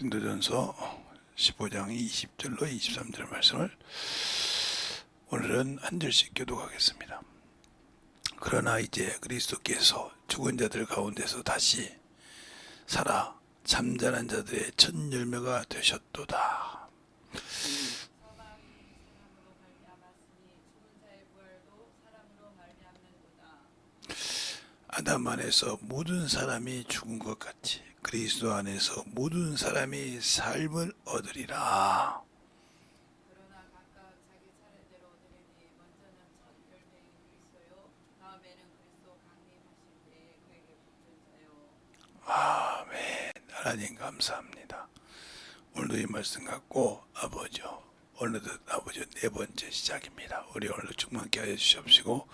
고린도전서 15장 20절로 23절 말씀을 오늘은 한 절씩 교독하겠습니다. 그러나 이제 그리스도께서 죽은 자들 가운데서 다시 살아 잠자는 자들의 첫 열매가 되셨도다. 아담 안에서 모든 사람이 죽은 것 같이 그리스도 안에서 모든 사람이 삶을 얻으리라. 그러나 각각 자기 차례대로 얻으리니 먼저는 첫 열매인 그리스도요 다음에는 그리스도 강림하실 때에 그에게 붙은 자요. 아멘. 하나님 감사합니다. 오늘도 이 말씀 갖고 아버지요, 어느덧 아버지 네 번째 시작입니다. 우리 오늘도 충만케 하여 주시옵시고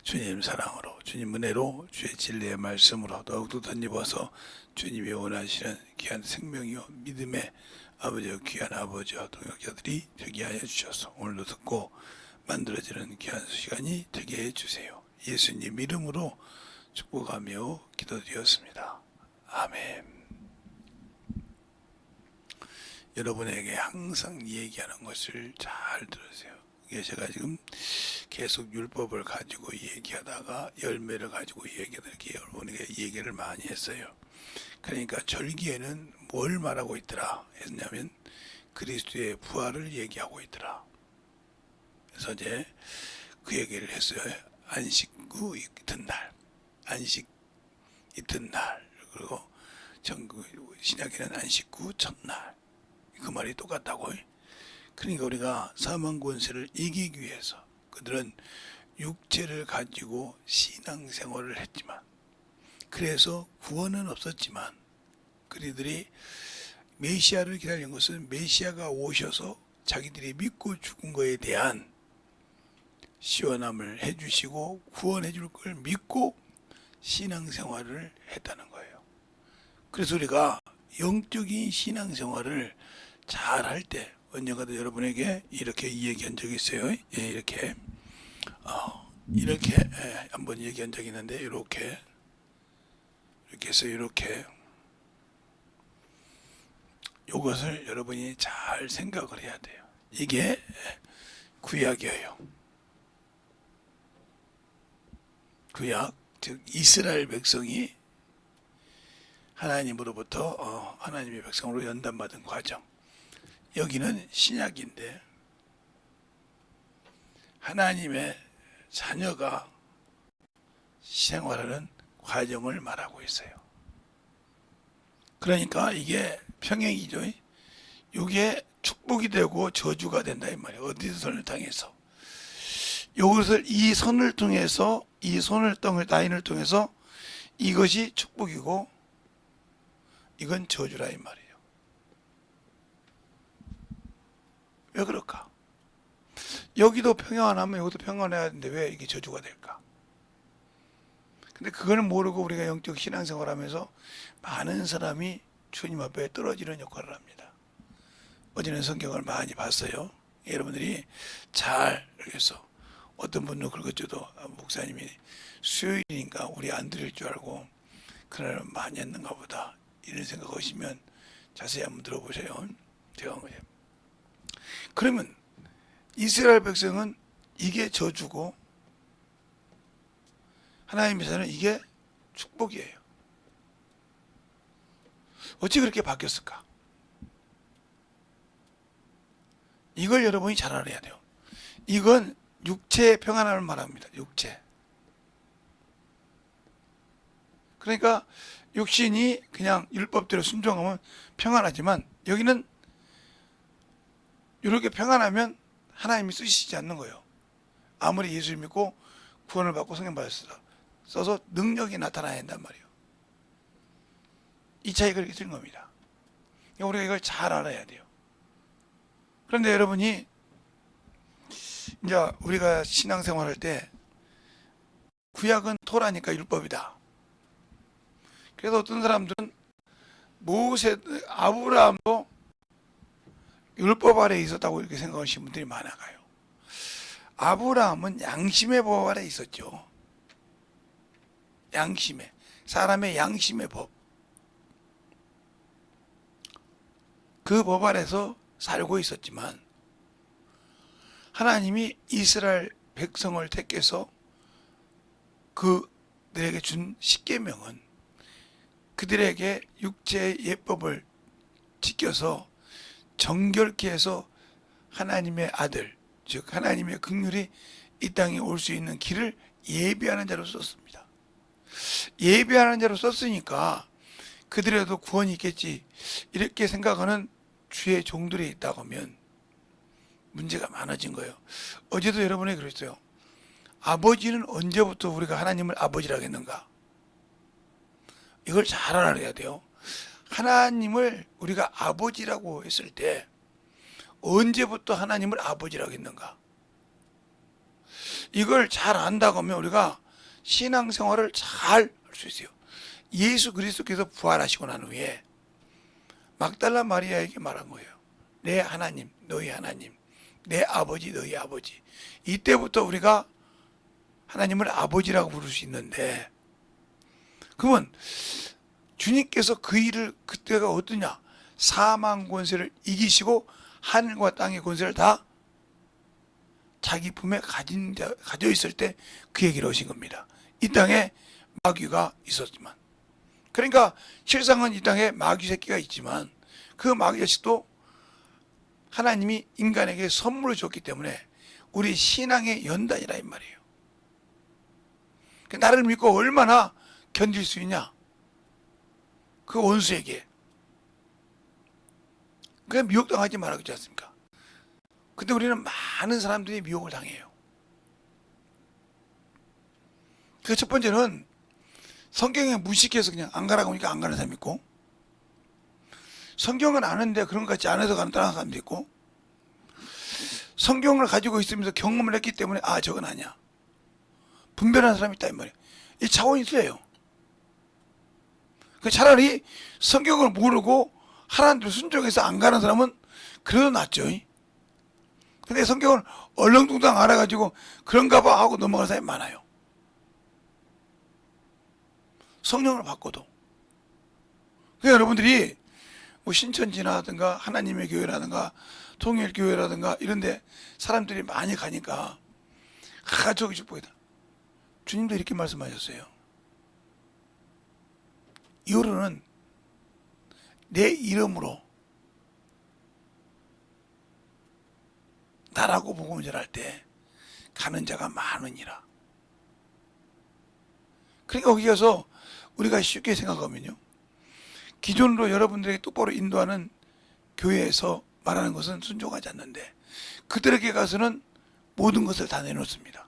주님 사랑으로 주님 은혜로 주의 진리의 말씀으로 더욱더 덧입어서 주님이 원하시는 귀한 생명이요 믿음의 아버지요 귀한 아버지와 동역자들이 되게 하여 주셔서 오늘도 듣고 만들어지는 귀한 시간이 되게 해주세요. 예수님 이름으로 축복하며 기도드렸습니다. 아멘. 여러분에게 항상 얘기하는 것을 잘 들으세요. 이게 제가 지금 계속 율법을 가지고 얘기하다가 열매를 가지고 얘기하다 이렇게 여러분에게 얘기를 많이 했어요. 그러니까 절기에는 뭘 말하고 있더라 했냐면 그리스도의 부활을 얘기하고 있더라. 그래서 이제 그 얘기를 했어요. 안식 후 이튿날, 안식 이튿날, 그리고 신약에는 안식 후 첫날. 그 말이 똑같다고. 그러니까 우리가 사망 권세를 이기기 위해서 그들은 육체를 가지고 신앙생활을 했지만, 그래서 구원은 없었지만 그들이 메시아를 기다린 것은 메시아가 오셔서 자기들이 믿고 죽은 것에 대한 시원함을 해주시고 구원해 줄 걸 믿고 신앙생활을 했다는 거예요. 그래서 우리가 영적인 신앙생활을 잘 할 때 언젠가도 여러분에게 이렇게 얘기한 적이 있어요. 이렇게 한번 얘기한 적이 있는데 이렇게 해서 이렇게 이것을 여러분이 잘 생각을 해야 돼요. 이게 구약이에요. 구약, 즉 이스라엘 백성이 하나님으로부터 하나님의 백성으로 연단받은 과정. 여기는 신약인데 하나님의 자녀가 생활하는 과정을 말하고 있어요. 그러니까 이게 평행이죠. 이게 축복이 되고 저주가 된다 이 말이에요. 어디서 선을 당해서 이것을 이 선을 통해서 이 손을 라인을 통해서 이것이 축복이고 이건 저주라 이 말이에요. 왜 그럴까? 여기도 평안하면 여기도 평안해야 되는데 왜 이게 저주가 될까? 근데 그거는 모르고 우리가 영적 신앙생활 하면서 많은 사람이 주님 앞에 떨어지는 역할을 합니다. 어제는 성경을 많이 봤어요. 여러분들이 잘 그래서 어떤 분은 긁어줘도 목사님이 수요일이니까 우리 안 드릴 줄 알고 그날 많이 했는가 보다 이런 생각하시면 자세히 한번 들어보세요. 제가 그러면 이스라엘 백성은 이게 저주고 하나님께서는 이게 축복이에요. 어찌 그렇게 바뀌었을까? 이걸 여러분이 잘 알아야 돼요. 이건 육체의 평안함을 말합니다. 육체. 그러니까 육신이 그냥 율법대로 순종하면 평안하지만 여기는 이렇게 평안하면 하나님이 쓰시지 않는 거예요. 아무리 예수를 믿고 구원을 받고 성령 써서 능력이 나타나야 한단 말이에요. 이 차이가 이렇게 든 겁니다. 우리가 이걸 잘 알아야 돼요. 그런데 여러분이 이제 우리가 신앙생활 할 때 구약은 토라니까 율법이다. 그래서 어떤 사람들은 아브라함도 율법 아래에 있었다고 이렇게 생각하시는 분들이 많아가요. 아브라함은 양심의 법 아래에 있었죠. 사람의 양심의 법. 그 법 아래서 살고 있었지만 하나님이 이스라엘 백성을 택해서 그들에게 준 십계명은 그들에게 육체의 예법을 지켜서 정결케 해서 하나님의 아들, 즉 하나님의 긍휼이 이 땅에 올 수 있는 길을 예비하는 자로 썼습니다. 예비하는 자로 썼으니까 그들에도 구원이 있겠지 이렇게 생각하는 주의 종들이 있다고 하면 문제가 많아진 거예요. 어제도 여러분이 그랬어요. 아버지는 언제부터 우리가 하나님을 아버지라고 했는가? 이걸 잘 알아야 돼요. 하나님을 우리가 아버지라고 했을 때 언제부터 하나님을 아버지라고 했는가? 이걸 잘 안다고 하면 우리가 신앙생활을 잘 할 수 있어요. 예수 그리스도께서 부활하시고 난 후에 막달라 마리아에게 말한 거예요. 내 하나님, 너희 하나님, 내 아버지, 너희 아버지. 이때부터 우리가 하나님을 아버지라고 부를 수 있는데, 그러면 주님께서 그 일을 그때가 어떠냐? 사망 권세를 이기시고 하늘과 땅의 권세를 다 자기 품에 가져 있을 때 그 얘기를 하신 겁니다. 이 땅에 마귀가 있었지만, 그러니까 실상은 이 땅에 마귀 새끼가 있지만 그 마귀 자식도 하나님이 인간에게 선물을 줬기 때문에 우리 신앙의 연단이라 이 말이에요. 나를 믿고 얼마나 견딜 수 있냐? 그 원수에게. 그냥 미혹당하지 말아야 하지 않습니까? 근데 우리는 많은 사람들이 미혹을 당해요. 그 첫 번째는 성경에 무식해서 그냥 안 가라고 하니까 안 가는 사람 있고, 성경은 아는데 그런 것 같지 않아서 가는 다른 사람도 있고, 성경을 가지고 있으면서 경험을 했기 때문에 아 저건 아니야 분별하는 사람이 있다 이 말이에요. 이 차원이 있어요. 차라리 성경을 모르고 하나님 대로 순종해서 안 가는 사람은 그래도 낫죠. 근데 성경을 얼렁뚱땅 알아가지고 그런가 봐 하고 넘어가는 사람이 많아요. 성령을 받고도. 그러니까 여러분들이 뭐 신천지라든가 하나님의 교회라든가 통일교회라든가 이런데 사람들이 많이 가니까 저기 보이다. 주님도 이렇게 말씀하셨어요. 이후로는 내 이름으로 나라고 복음을 전할 때 가는 자가 많으니라. 그러니까 거기 가서 우리가 쉽게 생각하면요, 기존으로 여러분들에게 똑바로 인도하는 교회에서 말하는 것은 순종하지 않는데 그들에게 가서는 모든 것을 다 내놓습니다.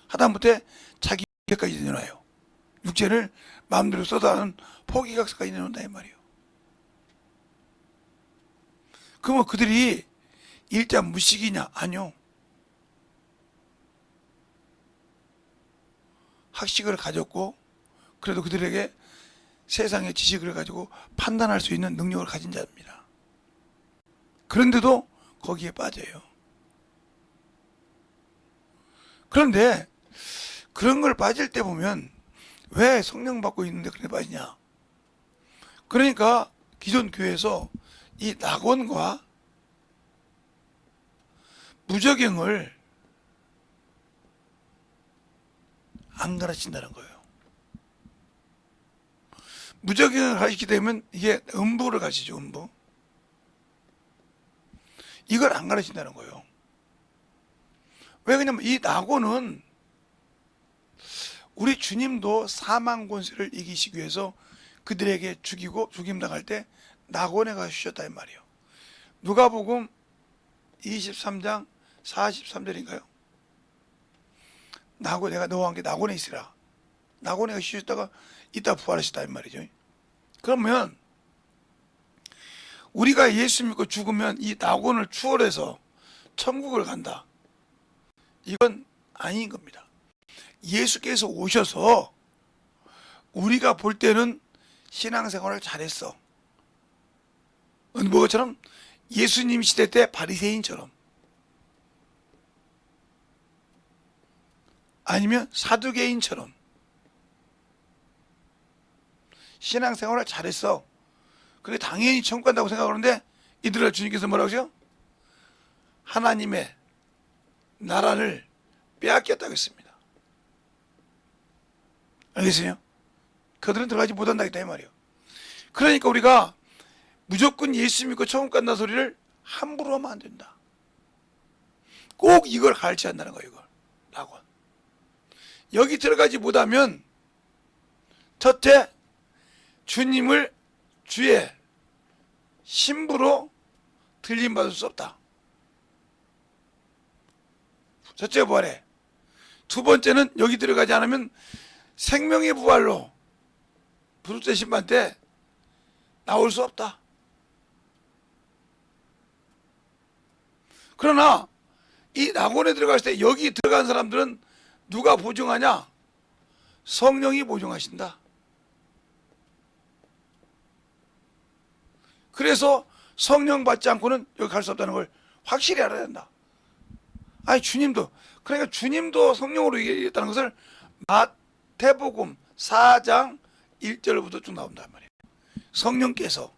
하다못해 자기 육체까지 내놔요. 육체를 마음대로 써다하는 포기각서까지 내놓는다 이 말이에요. 그러면 그들이 일자 무식이냐? 아니요. 학식을 가졌고 그래도 그들에게 세상의 지식을 가지고 판단할 수 있는 능력을 가진 자입니다. 그런데도 거기에 빠져요. 그런데 그런 걸 빠질 때 보면 왜 성령 받고 있는데 그렇게 빠지냐? 그러니까 기존 교회에서 이 낙원과 무적행을 안 가르친다는 거예요. 무적행을 가르치게 되면 이게 음부를 가르치죠. 음부. 이걸 안 가르친다는 거예요. 왜 그러냐면 이 낙원은 우리 주님도 사망 권세를 이기시기 위해서 그들에게 죽임 당할 때 낙원에 가주셨다 이 말이에요. 누가복음 23장 43절인가요? 내가 너와 함께 낙원에 있으라. 낙원에 가주셨다가 이따 부활하셨다 이 말이죠. 그러면 우리가 예수 믿고 죽으면 이 낙원을 추월해서 천국을 간다. 이건 아닌 겁니다. 예수께서 오셔서 우리가 볼 때는 신앙생활을 잘했어. 뭐처럼 예수님 시대 때 바리새인처럼 아니면 사두개인처럼 신앙생활을 잘했어. 그래 당연히 천국 간다고 생각하는데 이들을 주님께서 뭐라고 하세요? 하나님의 나라를 빼앗겼다고 했습니다. 알겠어요? 그들은 들어가지 못한다 했다 이 말이에요. 그러니까 우리가 무조건 예수 믿고 천국 간다 소리를 함부로 하면 안 된다. 꼭 이걸 가르쳐야 한다는 거예요. 이걸 라고. 여기 들어가지 못하면 첫째, 주님을 주의 신부로 들림받을 수 없다. 첫째 부활에. 두 번째는 여기 들어가지 않으면 생명의 부활로 부르짖 심판 때 나올 수 없다. 그러나 이 낙원에 들어갔을 때 여기 들어간 사람들은 누가 보증하냐? 성령이 보증하신다. 그래서 성령 받지 않고는 여기 갈 수 없다는 걸 확실히 알아야 된다. 아니 주님도, 그러니까 주님도 성령으로 얘기했다는 것을 마태복음 4장 1절부터 쭉 나온단 말이에요. 성령께서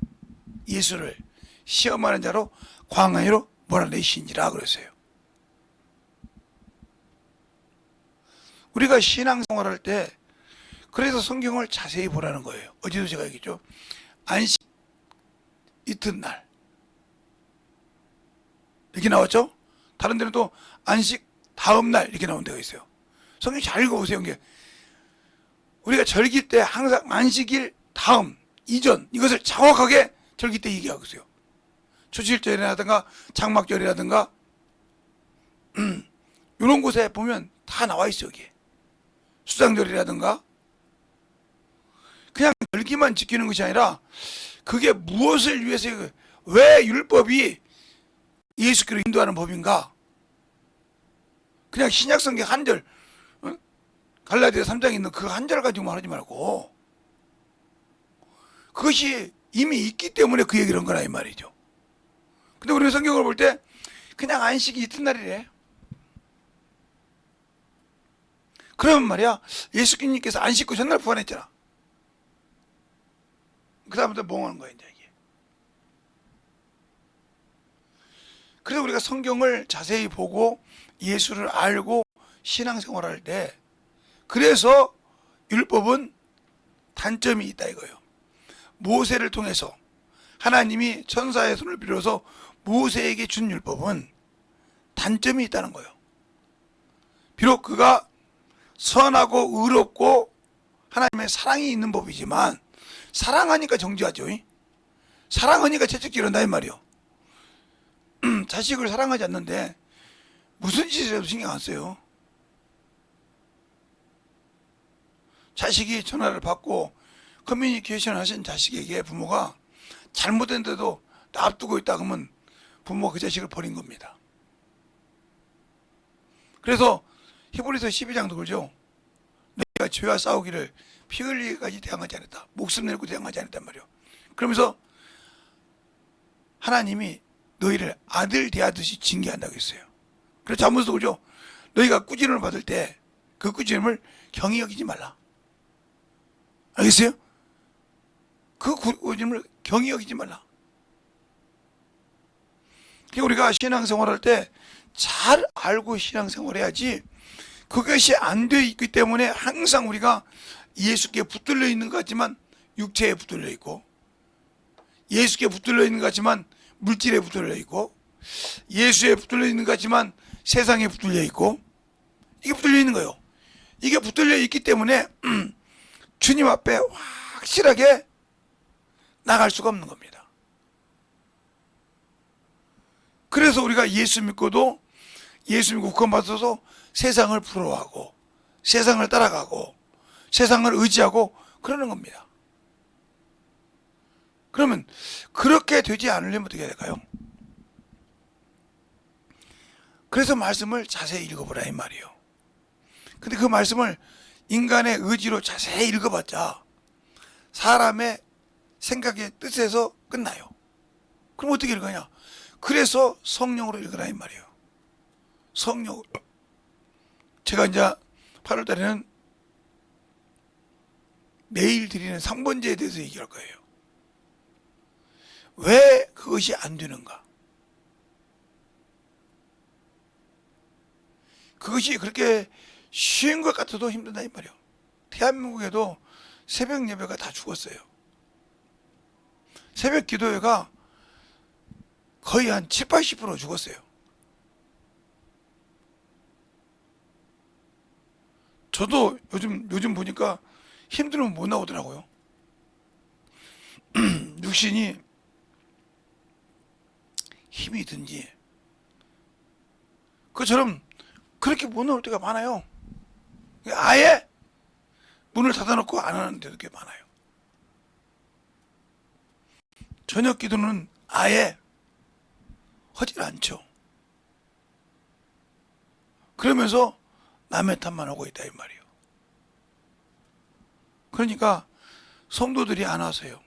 예수를 시험하는 자로 광야로 몰아내시니라 그랬어요. 우리가 신앙생활할 때 그래서 성경을 자세히 보라는 거예요. 어제도 제가 얘기했죠. 안식 이튿날 이렇게 나왔죠. 다른 데는 또 안식 다음날 이렇게 나온 데가 있어요. 성경 잘 읽어보세요. 이게 우리가 절기 때 항상 안식일 다음 이전 이것을 정확하게 절기 때 얘기하고 있어요. 초실절이라든가 장막절이라든가 이런 곳에 보면 다 나와 있어요. 여기에 수장절이라든가. 그냥 절기만 지키는 것이 아니라 그게 무엇을 위해서, 왜 율법이 예수께로 인도하는 법인가. 그냥 신약성경 한 절, 갈라디아 3장에 있는 그 한 절 가지고만 하지 말고 그것이 이미 있기 때문에 그 얘기를 한 거라 이 말이죠. 근데 우리 성경을 볼 때 그냥 안식이 이튿날이래. 그러면 말이야, 예수님께서 안 씻고 전날 부활했잖아. 그 다음부터 뭐 하는 거야 이제 이게. 그래서 우리가 성경을 자세히 보고 예수를 알고 신앙생활할 때, 그래서 율법은 단점이 있다 이거예요. 모세를 통해서 하나님이 천사의 손을 빌어서 모세에게 준 율법은 단점이 있다는 거예요. 비록 그가 선하고 의롭고 하나님의 사랑이 있는 법이지만 사랑하니까 정죄하죠. 사랑하니까 채찍질 한다 이 말이요. 자식을 사랑하지 않는데 무슨 짓을 해도 신경 안 써요. 자식이 전화를 받고 커뮤니케이션 하신 자식에게 부모가 잘못했는데도 놔두고 있다 그러면 부모가 그 자식을 버린 겁니다. 그래서 히브리서 12장도 그러죠. 내가 죄와 싸우기를 피 흘리기까지 대항하지 않았다. 목숨 내고 대항하지 않았단 말이요. 그러면서 하나님이 너희를 아들 대하듯이 징계한다고 했어요. 그래서 잠언에서 그러죠. 너희가 꾸지람을 받을 때 그 꾸지람을 경히 여기지 말라. 알겠어요? 그 꾸지람을 경히 여기지 말라. 그러니까 우리가 신앙생활할 때 잘 알고 신앙생활해야지, 그것이 안 돼 있기 때문에 항상 우리가 예수께 붙들려 있는 것 같지만 육체에 붙들려 있고, 예수께 붙들려 있는 것 같지만 물질에 붙들려 있고, 예수에 붙들려 있는 것 같지만 세상에 붙들려 있고, 이게 붙들려 있는 거예요. 이게 붙들려 있기 때문에 주님 앞에 확실하게 나갈 수가 없는 겁니다. 그래서 우리가 예수 믿고도 예수 믿고 구원받아서 세상을 부러워하고 세상을 따라가고 세상을 의지하고 그러는 겁니다. 그러면 그렇게 되지 않으려면 어떻게 해야 될까요? 그래서 말씀을 자세히 읽어보라 이 말이에요. 근데 그 말씀을 인간의 의지로 자세히 읽어봤자 사람의 생각의 뜻에서 끝나요. 그럼 어떻게 읽으냐? 그래서 성령으로 읽으라 이 말이에요. 성령으로. 제가 이제 8월 달에는 매일 드리는 상번제에 대해서 얘기할 거예요. 왜 그것이 안 되는가? 그것이 그렇게 쉬운 것 같아도 힘들다 이 말이에요. 대한민국에도 새벽 예배가 다 죽었어요. 새벽 기도회가 거의 한 7, 80% 죽었어요. 저도 요즘 보니까 힘들면 못 나오더라고요. 육신이 힘이 든지 그처럼 그렇게 못 나올 때가 많아요. 아예 문을 닫아놓고 안 하는 데도 꽤 많아요. 저녁 기도는 아예 하질 않죠. 그러면서 남의 탓만 하고 있다 이 말이에요. 그러니까 성도들이 안 와서요.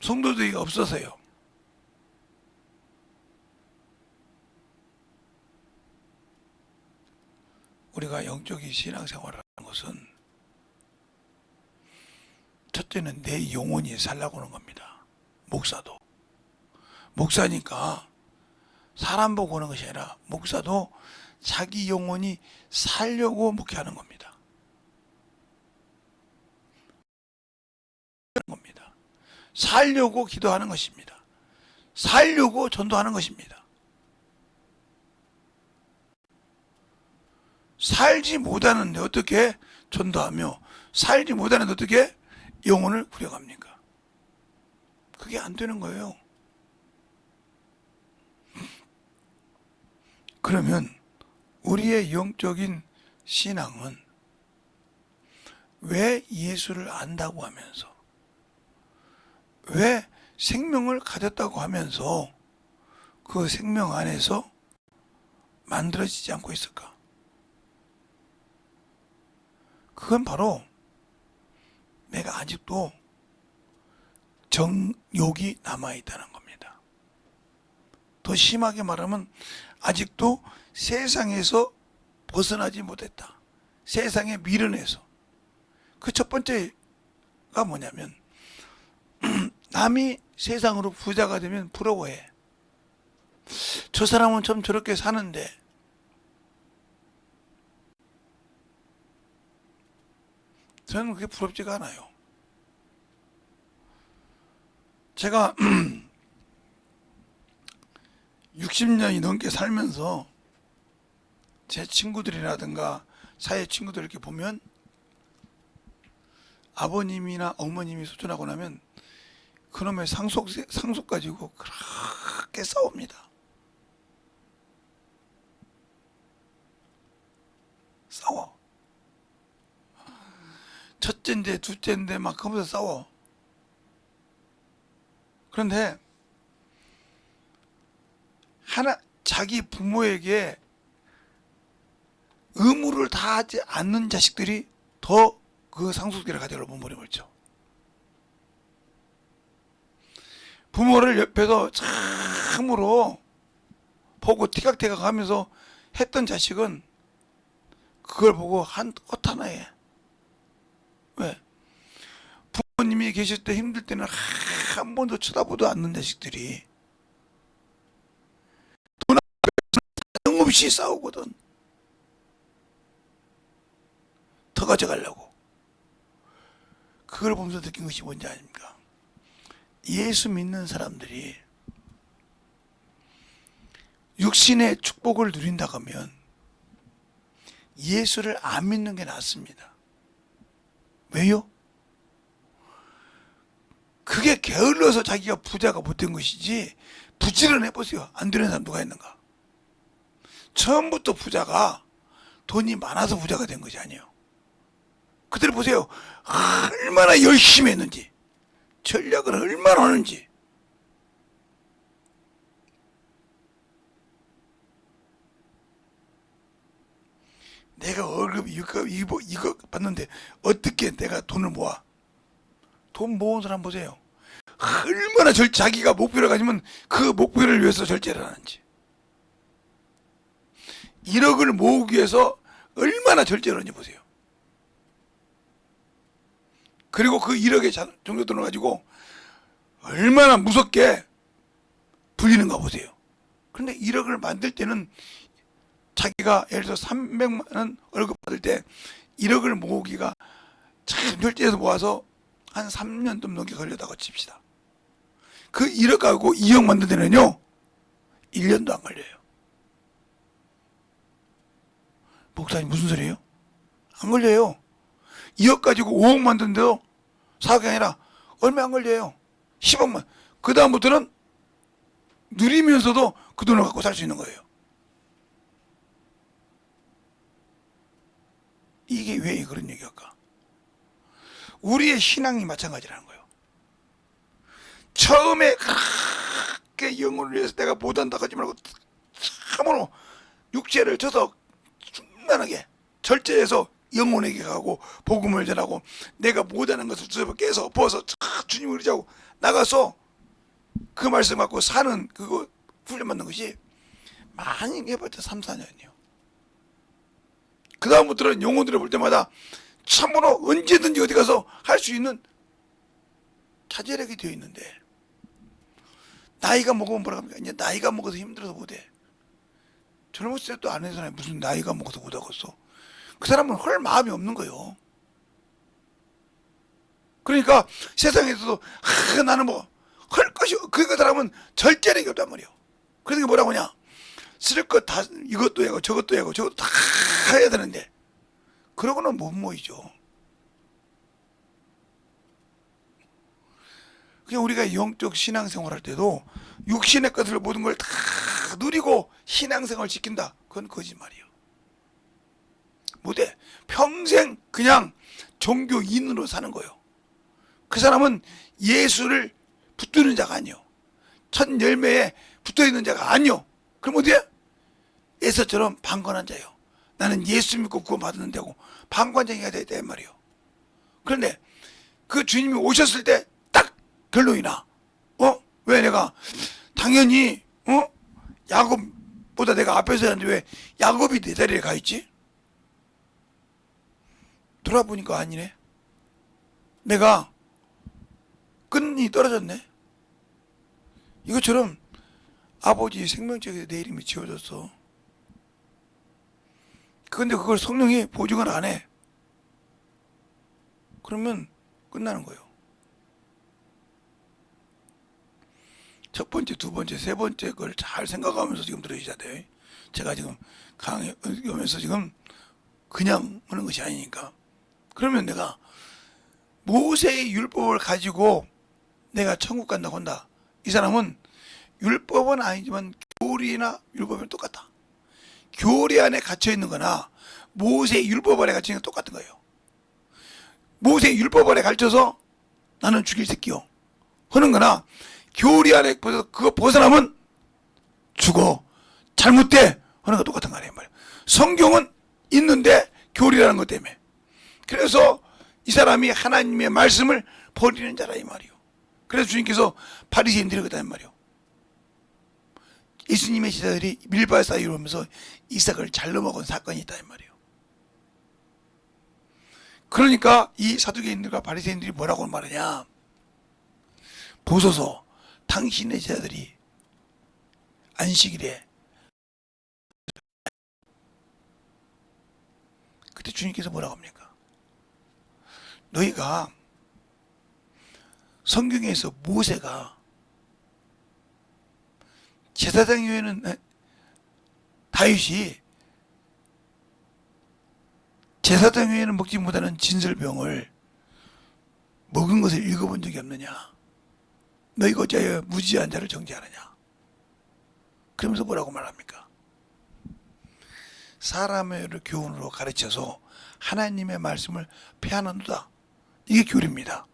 성도들이 없어서요. 우리가 영적인 신앙생활을 하는 것은 첫째는 내 영혼이 살라고 하는 겁니다. 목사도. 목사니까 사람 보고 오는 것이 아니라 목사도 자기 영혼이 살려고 목회하는 겁니다. 살려고 기도하는 것입니다. 살려고 전도하는 것입니다. 살지 못하는데 어떻게 전도하며 살지 못하는데 어떻게 영혼을 구려갑니까? 그게 안 되는 거예요. 그러면 우리의 영적인 신앙은 왜 예수를 안다고 하면서 왜 생명을 가졌다고 하면서 그 생명 안에서 만들어지지 않고 있을까? 그건 바로 내가 아직도 정욕이 남아있다는 겁니다. 더 심하게 말하면 아직도 세상에서 벗어나지 못했다. 세상에 미련해서. 그 첫 번째가 뭐냐면 남이 세상으로 부자가 되면 부러워해. 저 사람은 좀 저렇게 사는데 저는 그게 부럽지가 않아요. 제가 60년이 넘게 살면서 제 친구들이라든가 사회 친구들 이렇게 보면 아버님이나 어머님이 소천하고 나면 그놈의 상속 가지고 그렇게 싸웁니다. 싸워. 첫째인데 둘째인데 막 그러면서 싸워. 그런데 자기 부모에게 의무를 다하지 않는 자식들이 더 그 상속기를 가져가려 몸부림을 걸죠. 부모를 옆에서 참으로 보고 티격태격 하면서 했던 자식은 그걸 보고 허탄해. 왜? 부모님이 계실 때 힘들 때는 한 번도 쳐다보도 않는 자식들이 돈 없이 싸우거든. 더 가져가려고. 그걸 보면서 느낀 것이 뭔지 아닙니까? 예수 믿는 사람들이 육신의 축복을 누린다고 하면 예수를 안 믿는 게 낫습니다. 왜요? 그게 게을러서 자기가 부자가 못된 것이지 부지런해 보세요. 안 되는 사람 누가 있는가? 처음부터 부자가 돈이 많아서 부자가 된 것이 아니에요. 그들 보세요. 얼마나 열심히 했는지, 전략을 얼마나 하는지. 내가 월급 이거 받는데 어떻게 내가 돈을 모아? 돈 모은 사람 보세요. 얼마나 자기가 목표를 가지면 그 목표를 위해서 절제를 하는지. 1억을 모으기 위해서 얼마나 절제를 하는지 보세요. 그리고 그 1억의 정도 돈을 가지고 얼마나 무섭게 불리는가 보세요. 그런데 1억을 만들 때는 자기가 예를 들어 300만 원 월급 받을 때 1억을 모으기가 참 결제해서 모아서 한 3년 좀 넘게 걸렸다고 칩시다. 그 1억 가지고 2억 만들 때는요 1년도 안 걸려요. 목사님 무슨 소리예요? 안 걸려요. 2억 가지고 5억 만드는데도 사억이 아니라 얼마 안 걸려요. 10억만. 그 다음부터는 누리면서도 그 돈을 갖고 살 수 있는 거예요. 이게 왜 그런 얘기일까? 우리의 신앙이 마찬가지라는 거예요. 처음에 그렇게 영혼을 위해서 내가 못한다 하지 말고 참으로 육체를 쳐서 충만하게 절제해서 영혼에게 가고 복음을 전하고 내가 못하는 것을 두세 깨서 엎어서 주님을 의지하고 나가서 그 말씀 갖고 사는 그거 훈련받는 것이 많이 해봤자 3, 4년이요. 그 다음부터는 영혼들을 볼 때마다 참으로 언제든지 어디 가서 할 수 있는 자제력이 되어 있는데 나이가 먹으면 뭐라 합니까? 이제 나이가 먹어서 힘들어서 못해. 젊었을 때도 안 해서 무슨 나이가 먹어서 못하겠어. 그 사람은 할 마음이 없는 거예요. 그러니까 세상에서도 나는 뭐 할 것이 그 사람은 절제력이 없단 말이에요. 그러니까 뭐라고 하냐? 쓸 것 다 이것도 해고 저것도 해고 저것도 다 해야 되는데 그러고는 못 모이죠. 그냥 우리가 영적 신앙생활 할 때도 육신의 것을 모든 걸 다 누리고 신앙생활을 지킨다. 그건 거짓말이에요. 못해. 평생 그냥 종교인으로 사는 거예요. 그 사람은 예수를 붙드는 자가 아니요. 첫 열매에 붙어있는 자가 아니요. 그럼 어디에? 에서처럼 방관한 자요. 나는 예수 믿고 구원받았는데 하고 방관자가 되었다 이 말이에요. 그런데 그 주님이 오셨을 때 딱 결론이 나. 왜 내가 당연히 야곱보다 내가 앞에 서야 하는데 왜 야곱이 내 자리에 가 있지? 돌아보니까 아니네. 내가 끈이 떨어졌네. 이것처럼 아버지 생명책에 내 이름이 지워졌어. 그런데 그걸 성령이 보증을 안 해. 그러면 끝나는 거예요. 첫 번째, 두 번째, 세 번째 걸 잘 생각하면서 지금 들으셔야 돼요. 제가 지금 강의하면서 지금 그냥 하는 것이 아니니까. 그러면 내가 모세의 율법을 가지고 내가 천국 간다고 한다. 이 사람은 율법은 아니지만 교리나 율법은 똑같다. 교리 안에 갇혀 있는 거나 모세의 율법 안에 갇혀 있는 건 똑같은 거예요. 모세의 율법 안에 갇혀서 나는 죽일 새끼요 하는 거나 교리 안에 그거 벗어나면 죽어. 잘못돼. 하는 거 똑같은 거 아니에요. 성경은 있는데 교리라는 것 때문에. 그래서 이 사람이 하나님의 말씀을 버리는 자라 이 말이요. 그래서 주님께서 바리새인들이 그랬단 말이요. 예수님의 제자들이 밀발 사이로 하면서 이삭을 잘로 먹은 사건이 있다 이 말이요. 그러니까 이 사두개인들과 바리새인들이 뭐라고 말하냐? 보소서 당신의 제자들이 안식일에 그때 주님께서 뭐라고 합니까? 너희가 성경에서 모세가 제사장 이후에는 다윗이 제사장 이후에는 먹지 못하는 진설병을 먹은 것을 읽어본 적이 없느냐? 너희가 어찌하여 무지한 자를 정죄하느냐? 그러면서 뭐라고 말합니까? 사람의 교훈으로 가르쳐서 하나님의 말씀을 폐하는도다. 이게 교리입니다.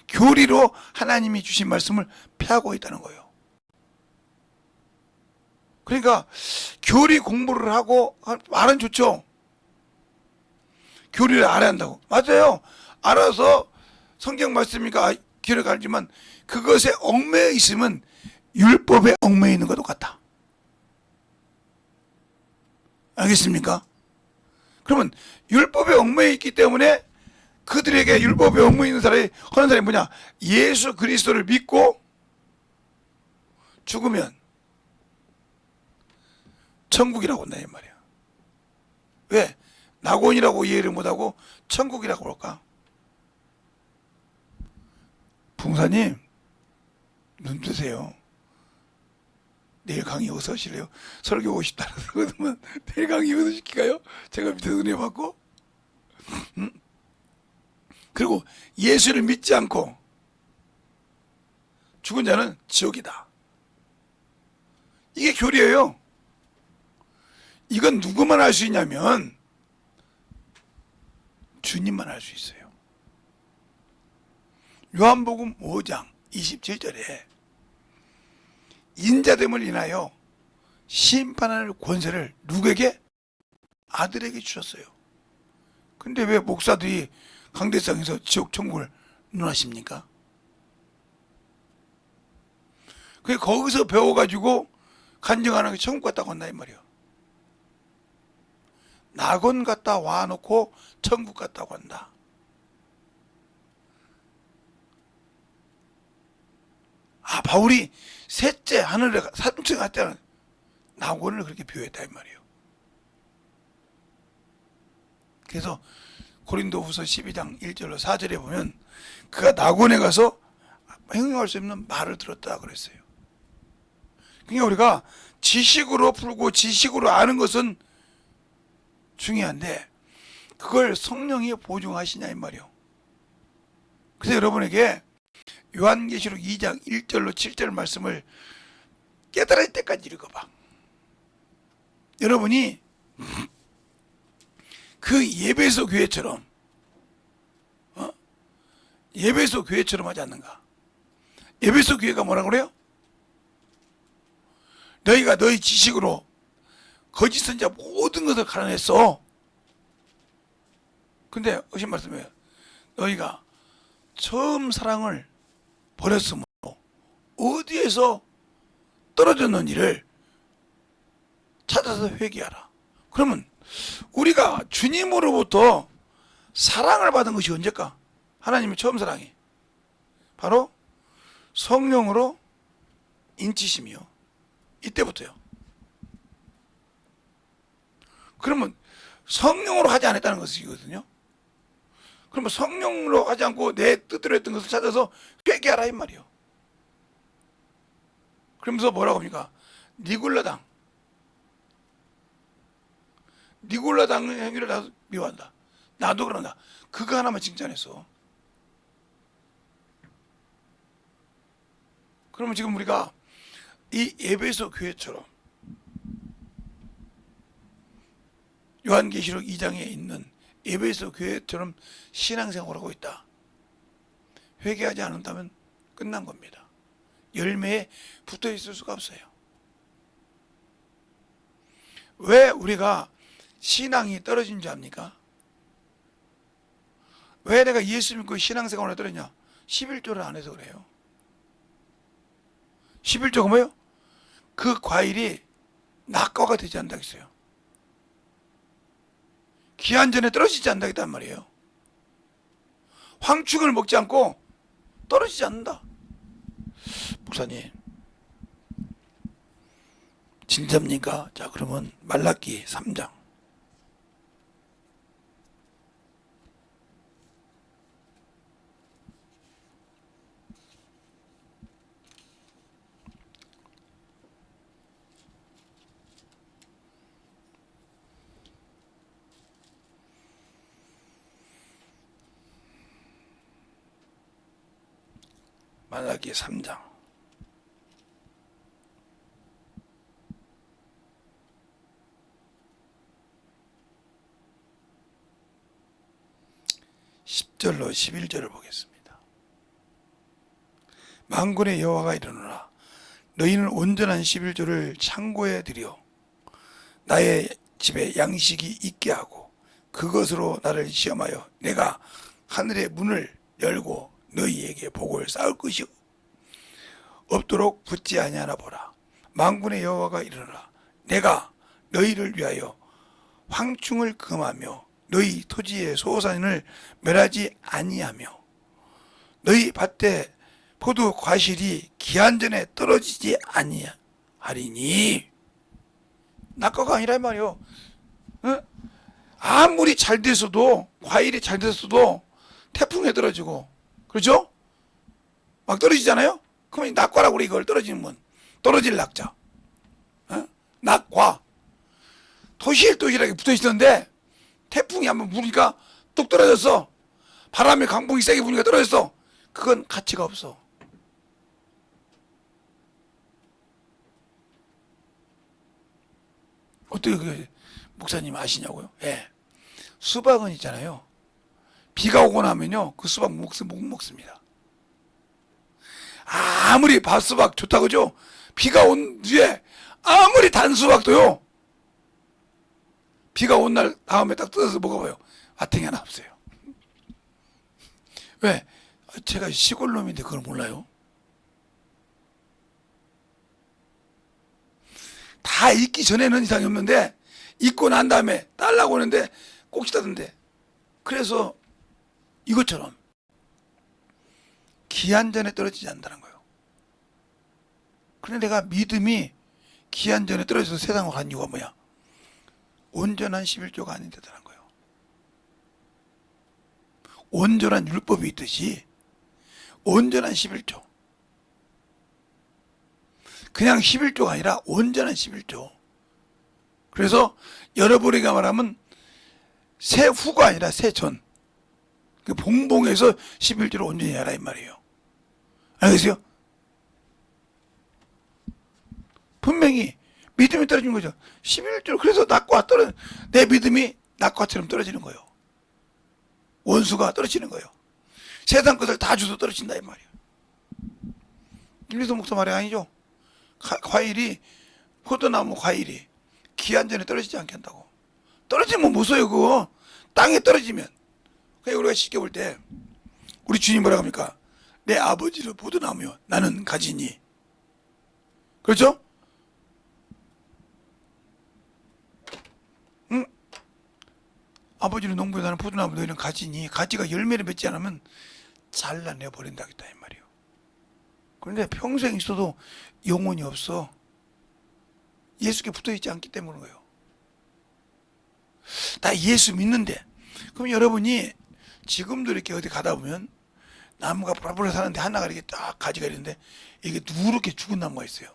교리로 하나님이 주신 말씀을 폐하고 있다는 거예요. 그러니까 교리 공부를 하고 말은 좋죠. 교리를 알아야 한다고. 맞아요. 알아서 성경 말씀이니까 길을 가지만 그것에 얽매여 있으면 율법에 얽매여 있는 것도 같다. 알겠습니까? 그러면 율법에 얽매여 있기 때문에 그들에게 율법에 얽매여 있는 사람이 하는 사람이 뭐냐? 예수 그리스도를 믿고 죽으면 천국이라고 한다 이 말이야. 왜? 낙원이라고 이해를 못하고 천국이라고 할까? 봉사님 눈 뜨세요. 내일 강의 어디서 하실래요? 설교 오고 싶다 그러면 내일 강의 어디서 시킬까요? 제가 밑에서 은혜 받고 그리고 예수를 믿지 않고 죽은 자는 지옥이다. 이게 교리예요. 이건 누구만 할 수 있냐면 주님만 할 수 있어요. 요한복음 5장 27절에 인자됨을 인하여 심판할 권세를 누구에게? 아들에게 주셨어요. 근데 왜 목사들이 강대상에서 지옥 천국을 논하십니까? 그 거기서 배워가지고 간증하는 게 천국 갔다고 한다 이 말이에요. 낙원 갔다 와놓고 천국 갔다고 한다. 아, 바울이 셋째 하늘에 삼층 갔다는 낙원을 그렇게 표현했다 이 말이에요. 그래서 고린도후서 12장 1절로 4절에 보면 그가 낙원에 가서 행동할 수 없는 말을 들었다 그랬어요. 그러니까 우리가 지식으로 풀고 지식으로 아는 것은 중요한데 그걸 성령이 보증하시냐 이 말이에요. 그래서 여러분에게 요한계시록 2장 1절로 7절 말씀을 깨달을 때까지 읽어봐. 여러분이 그 예배소 교회처럼 예배소 교회처럼 하지 않는가? 예배소 교회가 뭐라 그래요? 너희가 너희 지식으로 거짓 선자 모든 것을 갈아냈어. 근데 어신 말씀이에요. 너희가 처음 사랑을 버렸으므로 어디에서 떨어졌는지를 찾아서 회개하라. 그러면 우리가 주님으로부터 사랑을 받은 것이 언제까? 하나님의 처음 사랑이 바로 성령으로 인치심이요. 이때부터요. 그러면 성령으로 하지 않았다는 것이거든요. 그러면 성령으로 하지 않고 내 뜻대로 했던 것을 찾아서 회개하라 이 말이요. 그러면서 뭐라고 합니까? 니골라당 행위를 나도 미워한다. 나도 그런다. 그거 하나만 칭찬했어. 그러면 지금 우리가 이 에베소 교회처럼 요한계시록 2장에 있는 에베소 교회처럼 신앙생활하고 있다. 회개하지 않는다면 끝난 겁니다. 열매에 붙어 있을 수가 없어요. 왜 우리가 신앙이 떨어진 줄 압니까? 왜 내가 예수 믿고 신앙생활을 떨어졌냐? 11조를 안 해서 그래요. 11조가 뭐예요? 그 과일이 낙과가 되지 않는다 했어요. 기한 전에 떨어지지 않는다겠단 말이에요. 황충을 먹지 않고 떨어지지 않는다. 목사님 진짜입니까? 자, 그러면 말라기 3장 말라기 3장 10절로 11절을 보겠습니다. 만군의 여호와가 이르노라 너희는 온전한 11조를 창고에 들여 나의 집에 양식이 있게 하고 그것으로 나를 시험하여 내가 하늘의 문을 열고 너희에게 복을 쌓을 것이 없도록 붙지 아니하나 보라. 만군의 여호와가 이르노라 내가 너희를 위하여 황충을 금하며 너희 토지의 소산을 멸하지 아니하며 너희 밭에 포도 과실이 기한 전에 떨어지지 아니하리니. 낙과가 아니라 이 말이요. 어? 아무리 잘 됐어도, 과일이 잘 됐어도 태풍에 떨어지고, 그렇죠? 막 떨어지잖아요? 그러면 낙과라고 그래, 이걸 떨어지는 건. 떨어질 낙자. 어? 낙과. 토실토실하게 붙어 있었는데, 태풍이 한번 부니까 뚝 떨어졌어. 바람에 강풍이 세게 부니까 떨어졌어. 그건 가치가 없어. 어떻게 그 목사님 아시냐고요? 예. 수박은 있잖아요. 비가 오고 나면요, 그 수박 못 먹습니다. 아무리 밭수박 좋다 그죠? 비가 온 뒤에 아무리 단 수박도요, 비가 온 날 다음에 딱 뜯어서 먹어봐요. 아탱이 하나 없어요. 왜? 제가 시골 놈인데 그걸 몰라요? 다 익기 전에는 이상이 없는데 익고 난 다음에 딸라고 하는데 꼭지다던데. 그래서 이것처럼 기한 전에 떨어지지 않는다는 거예요. 그런데 내가 믿음이 기한 전에 떨어져서 세상으로 간 이유가 뭐야? 온전한 11조가 아닌데다는 거예요. 온전한 율법이 있듯이 온전한 11조. 그냥 11조가 아니라 온전한 11조. 그래서 여러분에게 말하면 새 후가 아니라 새 전. 그 봉봉해서 11조를 온전히 하라 이 말이에요. 알겠어요? 분명히 믿음이 떨어진 거죠. 11조. 그래서 낙과 떨어져. 내 믿음이 낙과처럼 떨어지는 거예요. 원수가 떨어지는 거예요. 세상 것을 다 주도 떨어진다 이 말이에요. 김리도 목사 말이 아니죠. 과일이, 포도나무 과일이 기한 전에 떨어지지 않게 한다고. 떨어지면 못 써요 그거. 땅에 떨어지면. 그러니까 우리가 쉽게 볼 때 우리 주님 뭐라고 합니까? 내 아버지는 포도나무요, 나는 가지니. 그렇죠? 응? 아버지는 농부에, 나는 포도나무, 너희는 가지니. 가지가 열매를 맺지 않으면 잘라내 버린다겠다 이 말이에요. 그런데 평생 있어도 영혼이 없어. 예수께 붙어있지 않기 때문이에요. 나 예수 믿는데. 그럼 여러분이 지금도 이렇게 어디 가다 보면 나무가 보라보라 사는데 하나가 이렇게 딱 가지가 있는데 이게 누렇게 죽은 나무가 있어요.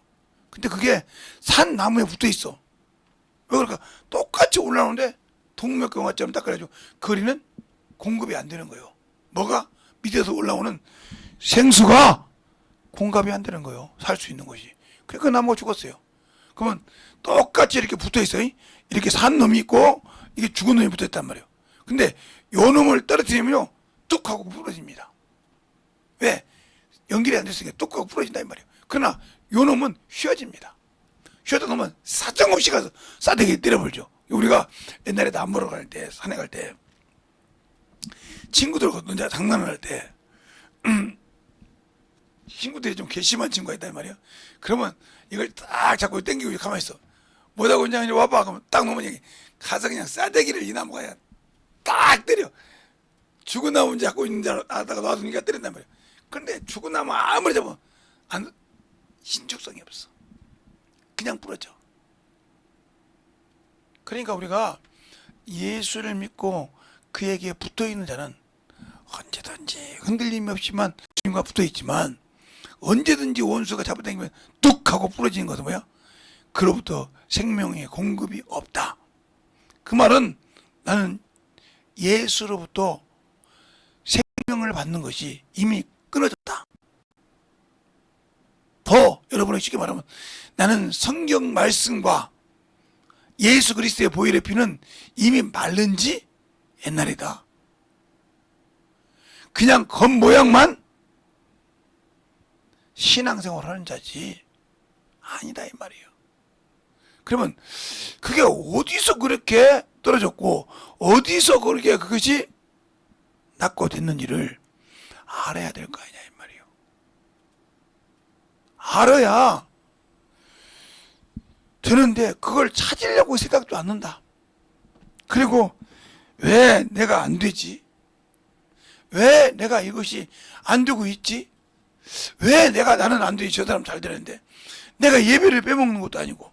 근데 그게 산 나무에 붙어 있어. 왜 그럴까? 똑같이 올라오는데 동맥경화처럼 딱 그래가지고 거리는 공급이 안 되는 거예요. 뭐가? 밑에서 올라오는 생수가 공급이 안 되는 거예요. 살 수 있는 것이. 그러니까 나무가 죽었어요. 그러면 똑같이 이렇게 붙어 있어요. 이렇게 산 놈이 있고 이게 죽은 놈이 붙어 있단 말이에요. 근데 요 놈을 떨어뜨리면요, 뚝 하고 부러집니다. 왜? 연결이 안 됐으니까 뚝 하고 부러진다 이 말이에요. 그러나 요 놈은 휘어집니다. 휘어다 놓으면 사정없이 가서 싸대기 때려버리죠. 우리가 옛날에 나무 보러 갈 때, 산에 갈 때, 친구들과 혼자 장난을 할 때, 친구들이 좀 괘씸한 친구가 있단 말이에요. 그러면 이걸 딱 잡고 당기고 가만히 있어. 뭐라고 그냥 와봐. 그러면 딱 놓으면 여기 가서 그냥 싸대기를 이 나무가 그냥 딱 때려. 죽은 나무 잡고 있는 줄 알다가 놔두니까 때린단 말이에요. 그런데 죽은 나무 아무리 잡으면 신축성이 없어. 그냥 부러져. 그러니까 우리가 예수를 믿고 그에게 붙어있는 자는 언제든지 흔들림이 없지만 주님과 붙어있지만 언제든지 원수가 잡아당기면 뚝 하고 부러지는 것은 뭐야? 그로부터 생명의 공급이 없다. 그 말은 나는 예수로부터 생명을 받는 것이 이미 끊어졌다. 더 여러분이 쉽게 말하면 나는 성경 말씀과 예수 그리스도의 보혈의 피는 이미 마른 지 옛날이다. 그냥 겉모양만 신앙생활을 하는 자지 아니다 이 말이에요. 그러면 그게 어디서 그렇게 떨어졌고 어디서 그렇게 그것이 낙고됐는지를 알아야 될 거 아니냐 이 말이에요. 알아야 되는데 그걸 찾으려고 생각도 않는다. 그리고 왜 내가 안 되지? 왜 내가 이것이 안 되고 있지? 왜 나는 안 되지? 저 사람 잘 되는데. 내가 예배를 빼먹는 것도 아니고,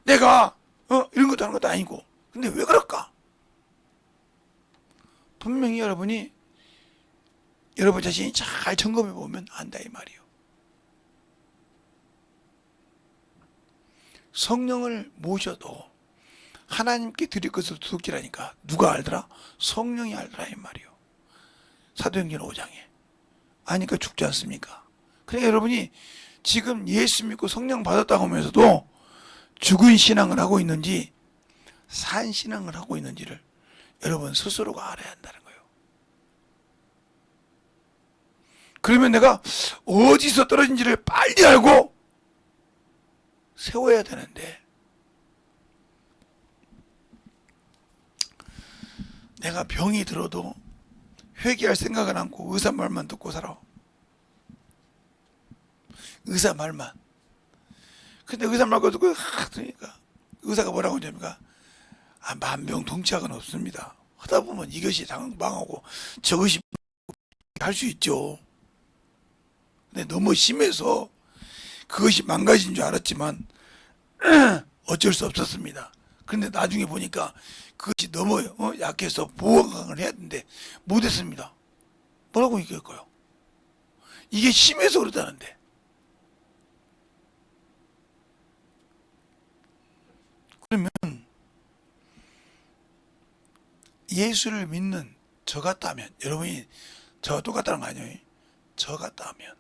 내가, 이런 것도 하는 것도 아니고. 근데 왜 그럴까? 분명히 여러분이, 여러분 자신이 잘 점검해 보면 안다, 이 말이요. 성령을 모셔도 하나님께 드릴 것을 도둑질하니까 누가 알더라? 성령이 알더라, 이 말이요. 사도행전 5장에. 아니까 죽지 않습니까? 그러니까 여러분이 지금 예수 믿고 성령 받았다고 하면서도 죽은 신앙을 하고 있는지 산 신앙을 하고 있는지를 여러분 스스로가 알아야 한다는 거예요. 그러면 내가 어디서 떨어진지를 빨리 알고 세워야 되는데 내가 병이 들어도 회개할 생각은 않고 의사 말만 듣고 살아. 의사 말만. 근데 의사 말고 듣고 그러니까 의사가 뭐라고 하냐니까 만병통치약은 없습니다. 하다 보면 이것이 망하고 저것이 할 수 있죠. 근데 너무 심해서 그것이 망가진 줄 알았지만 어쩔 수 없었습니다. 그런데 나중에 보니까 그것이 너무 약해서 보강을 해야 되는데 못했습니다. 뭐라고 얘기할까요? 이게 심해서 그러다는데. 그러면 예수를 믿는 저 같다면, 여러분이 저와 똑같다는 거 아니에요? 저 같다면,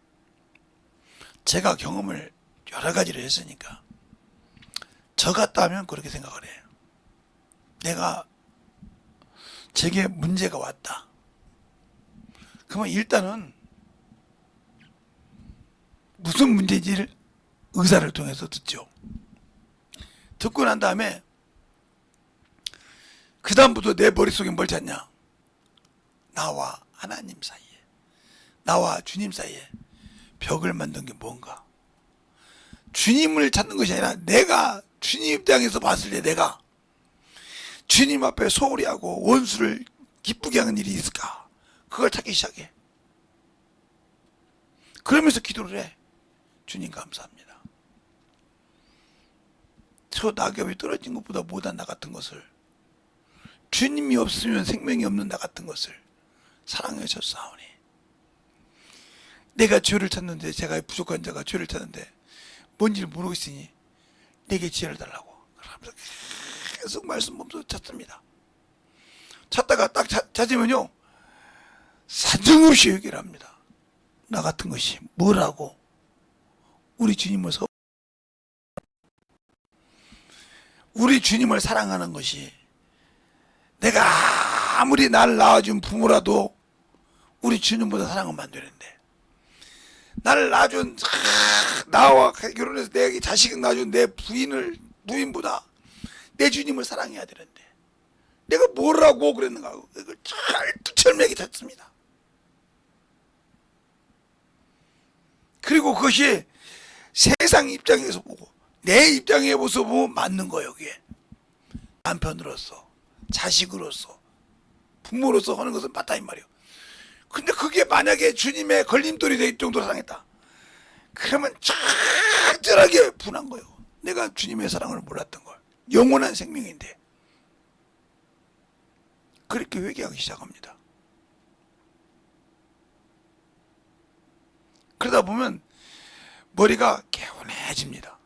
제가 경험을 여러 가지를 했으니까 저 같다면 그렇게 생각을 해요. 내가 제게 문제가 왔다. 그러면 일단은 무슨 문제인지를 의사를 통해서 듣죠. 듣고 난 다음에 그 다음부터 내 머릿속에 뭘 찾냐? 나와 하나님 사이에, 나와 주님 사이에 벽을 만든 게 뭔가? 주님을 찾는 것이 아니라 내가 주님 입장에서 봤을 때 내가 주님 앞에 소홀히 하고 원수를 기쁘게 하는 일이 있을까? 그걸 찾기 시작해. 그러면서 기도를 해. 주님 감사합니다. 저 낙엽이 떨어진 것보다 못한 나 같은 것을, 주님이 없으면 생명이 없는 나 같은 것을 사랑해 주셨사오니, 내가 죄를 찾는데, 제가 부족한 자가 죄를 찾는데 뭔지를 모르겠으니 내게 지혜를 달라고. 그러면서 계속 말씀 보면서 찾습니다. 찾다가 딱 찾으면요, 사정없이 얘기를 합니다. 나 같은 것이 뭐라고? 우리 주님을 우리 주님을 사랑하는 것이, 내가 아무리 날 낳아준 부모라도 우리 주님보다 사랑하면 안 되는데, 나를 낳아준 나와 결혼해서 내 자식을 낳아준 내 부인보다 내 주님을 사랑해야 되는데 내가 뭐라고 그랬는가, 그걸 철두철미하게 찾습니다. 그리고 그것이 세상 입장에서 보고 내 입장에서 보면 맞는 거예요. 그게 남편으로서, 자식으로서, 부모로서 하는 것은 맞다 이 말이에요. 근데 그게 만약에 주님의 걸림돌이 될 정도로 사랑했다, 그러면 철저하게 분한 거예요. 내가 주님의 사랑을 몰랐던 걸. 영원한 생명인데. 그렇게 회개하기 시작합니다. 그러다 보면 머리가 개운해집니다.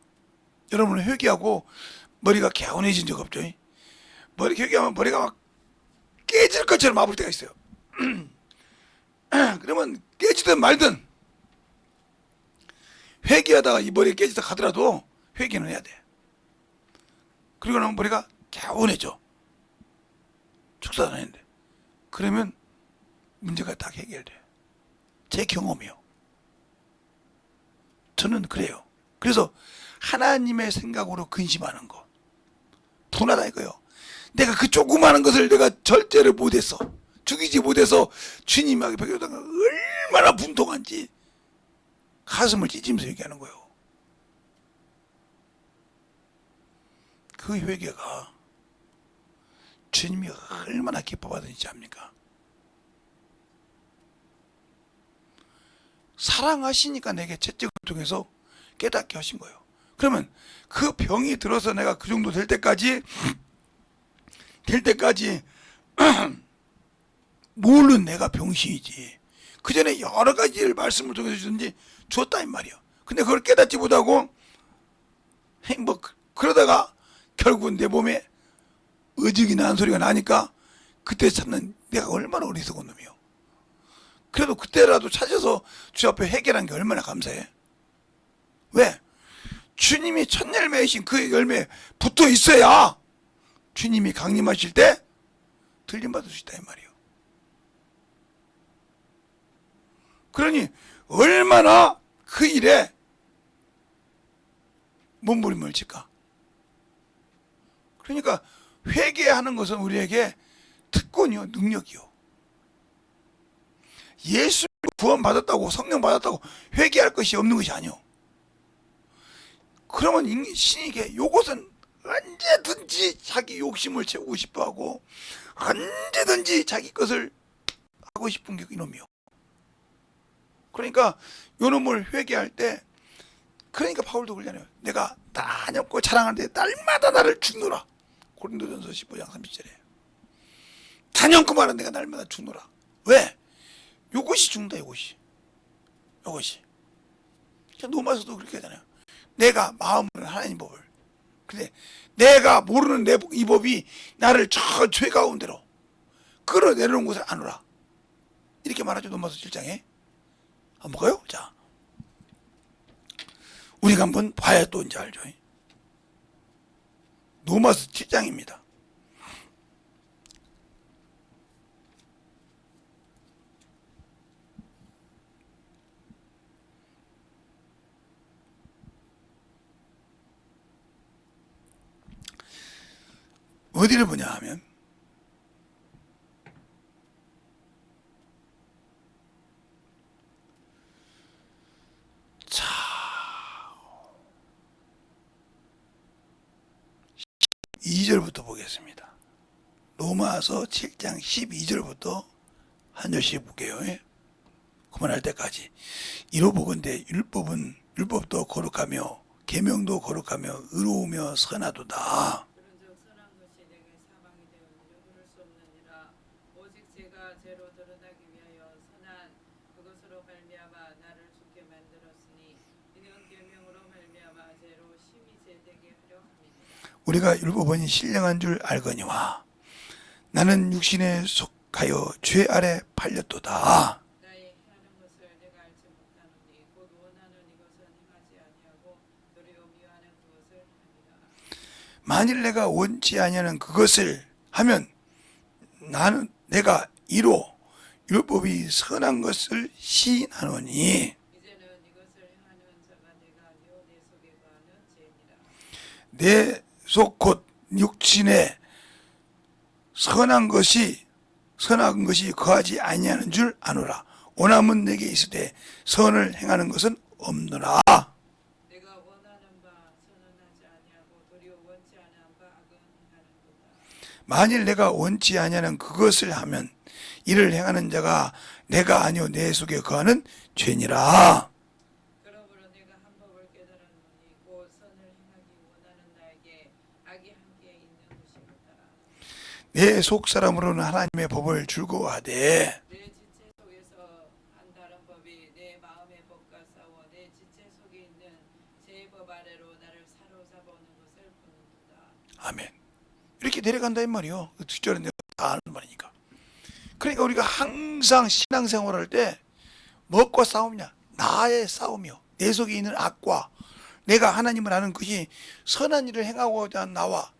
여러분은 회개하고 머리가 개운해진 적 없죠? 회개하면 머리가 막 깨질 것처럼 아플 때가 있어요. 그러면 깨지든 말든 회개하다가 이 머리가 깨지다 가더라도 회개는 해야 돼. 그리고 나면 머리가 개운해져. 축사는 했는데. 그러면 문제가 딱 해결돼. 제 경험이요. 저는 그래요. 그래서 하나님의 생각으로 근심하는 거 분하다 이거요. 내가 그 조그마한 것을 내가 절제를 못했어, 죽이지 못해서 주님에게 배교다가 얼마나 분통한지 가슴을 찢으면서 얘기하는 거예요. 그 회개가 주님이 얼마나 기뻐 받으신지 압니까? 사랑하시니까 내게 채찍을 통해서 깨닫게 하신 거예요. 그러면 그 병이 들어서 내가 그 정도 될 때까지 모르는 내가 병신이지. 그 전에 여러 가지를 말씀을 통해서 주든지 줬다 이 말이야. 근데 그걸 깨닫지 못하고 그러다가 결국은 내 몸에 어지기 나는 소리가 나니까 그때 찾는 내가 얼마나 어리석은 놈이요. 그래도 그때라도 찾아서 주 앞에 해결한 게 얼마나 감사해. 왜? 주님이 첫 열매이신 그 열매에 붙어 있어야 주님이 강림하실 때 들림받을 수 있다 이 말이에요. 그러니 얼마나 그 일에 몸부림을 칠까. 그러니까 회개하는 것은 우리에게 특권이요, 능력이요. 예수 구원 받았다고, 성령 받았다고 회개할 것이 없는 것이 아니요. 그러면 신에게 요것은 언제든지 자기 욕심을 채우고 싶어하고 언제든지 자기 것을 하고 싶은 게 이놈이요. 그러니까 요놈을 회개할 때, 그러니까 바울도 그러잖아요. 내가 다녀고 자랑하는데 날마다 나를 죽노라. 고린도전서 15장 30절에 다녀고 말은 내가 날마다 죽노라. 왜? 요것이 죽는다. 요것이 노마서도 그렇게 하잖아요. 내가 마음으로 하나님 법을, 근데 내가 모르는 이 법이 나를 저 죄 가운데로 끌어내려온 곳을 아노라. 이렇게 말하죠. 노마서 7장에. 한번 볼까요? 자, 우리가 한번 봐야 또 이제 알죠. 노마서 7장입니다. 어디를 보냐 하면 자, 12절부터 보겠습니다. 로마서 7장 12절부터 한 절씩 볼게요. 그만할 때까지. 이로 보건대 율법도 거룩하며 계명도 거룩하며 의로우며 선하도다. 그런즉 선한 것이 내게 사망이 되었느냐 그럴 수 없느니라. 오직 제가 죄로 드러나기 위하여 선한 그것으로 말미암아 나를 죽게 만들었으니 이는 계명으로 말미암아 죄로 심히 죄되게 하려 함이니라. 우리가 율법은 신령한 줄 알거니와 나는 육신에 속하여 죄 아래 팔렸도다. 나의 행하는 것을 내가 알지 못하노니 곧 원하는 이것은 행하지 아니하고 도리어 미워하는 그것을 함이라. 만일 내가 원치 아니하는 그것을 하면 내가 이로 율법이 선한 것을 시인하노니 이제는 이것을 행하는 자가 내가 아니요 내 속에 거하는 죄니라. 내 속 곧 육신에 선한 것이 거하지 아니하는 줄 아노라. 원함은 내게 있으되 선을 행하는 것은 없노라. 내가 원하는 바 선언하지 아니하고 도리어 원치 않은 바 악은 행하는도다. 만일 내가 원치 아니하는 그것을 하면 이를 행하는 자가 내가 아니요 내 속에 거하는 죄니라. 그러므로 내가 한 법을 깨달았노니 곧 선을 행하기 원하는 나에게 악이 함께 있는 것이로다. 내 속 사람으로는 하나님의 법을 즐거워하되 내 지체 속에서 한 다른 법이 내 마음의 법과 싸워 내 지체 속에 있는 제 법 아래로 나를 사로잡아오는 것을 보는도다. 아멘. 이렇게 내려간다 이 말이요. 그 뒷절은 내가 다 아는 말이니까. 그러니까 우리가 항상 신앙생활할 때 무엇과 싸움이냐? 나의 싸움이요. 내 속에 있는 악과 내가 하나님을 아는 것이 선한 일을 행하고자 하는 나와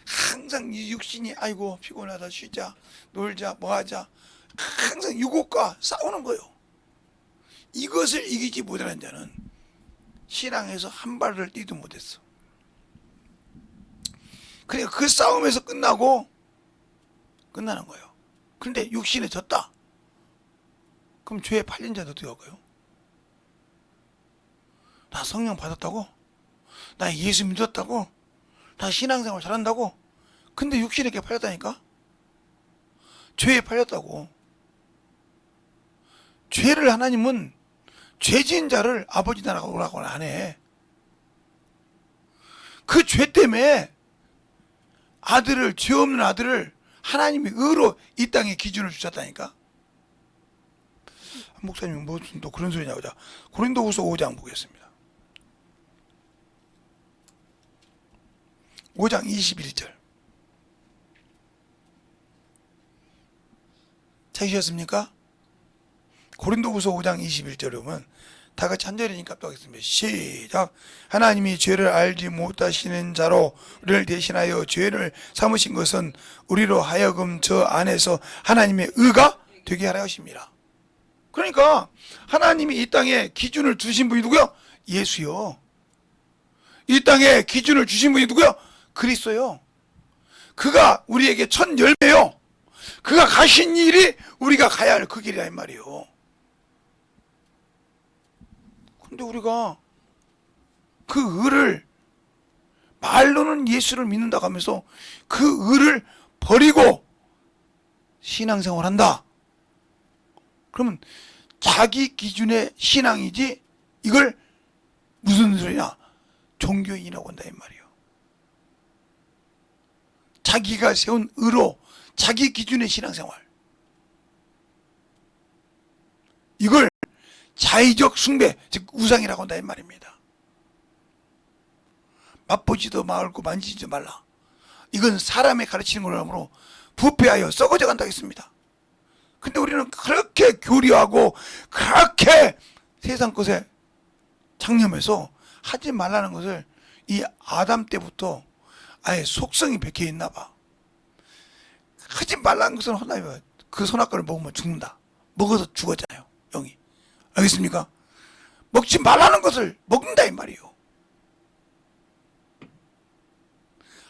항상 이 육신이 아이고 피곤하다 쉬자 놀자 뭐하자 항상 유혹과 싸우는 거예요. 이것을 이기지 못하는 자는 신앙에서 한 발을 뛰도 못했어. 그러니까 그 싸움에서 끝나는 거예요. 그런데 육신에 졌다. 그럼 죄에 팔린 자도 어떻게 할까요? 나 성령 받았다고? 나 예수 믿었다고? 나 신앙생활 잘한다고? 근데 육신에게 팔렸다니까? 죄에 팔렸다고. 죄를 하나님은 죄진 자를 아버지 나라가 오라고는 안 해. 그 죄 때문에 죄 없는 아들을 하나님이 의로 이 땅에 기준을 주셨다니까. 목사님이 무슨 또 그런 소리 나오자. 고린도후서 5장 보겠습니다. 5장 21절. 찾으셨습니까? 고린도후서 5장 21절에 보면 다 같이 한 절이니까 또 하겠습니다. 시작. 하나님이 죄를 알지 못하시는 자로 우리를 대신하여 죄를 삼으신 것은 우리로 하여금 저 안에서 하나님의 의가 되게 하려 하십니다. 그러니까 하나님이 이 땅에 기준을 주신 분이 누구요? 예수요. 이 땅에 기준을 주신 분이 누구요? 그리스도요. 그가 우리에게 첫 열매요. 그가 가신 일이 우리가 가야 할 그 길이라 이 말이에요. 근데 우리가 그 의를 말로는 예수를 믿는다고 하면서 그 의를 버리고 신앙생활 한다. 그러면 자기 기준의 신앙이지 이걸 무슨 소리냐? 종교인이라고 한다 이 말이에요. 자기가 세운 의로 자기 기준의 신앙생활. 이걸 자의적 숭배, 즉 우상이라고 한다 이 말입니다. 맛보지도 말고 만지지도 말라. 이건 사람의 가르치는 거라므로 부패하여 썩어져 간다 했습니다. 근데 우리는 그렇게 교리하고 그렇게 세상 것에 장념해서 하지 말라는 것을 이 아담 때부터 아예 속성이 박혀 있나 봐. 하지 말라는 것은 하나님, 그 선악과를 먹으면 죽는다. 먹어서 죽었잖아요, 영이. 알겠습니까? 먹지 말라는 것을 먹는다 이 말이에요.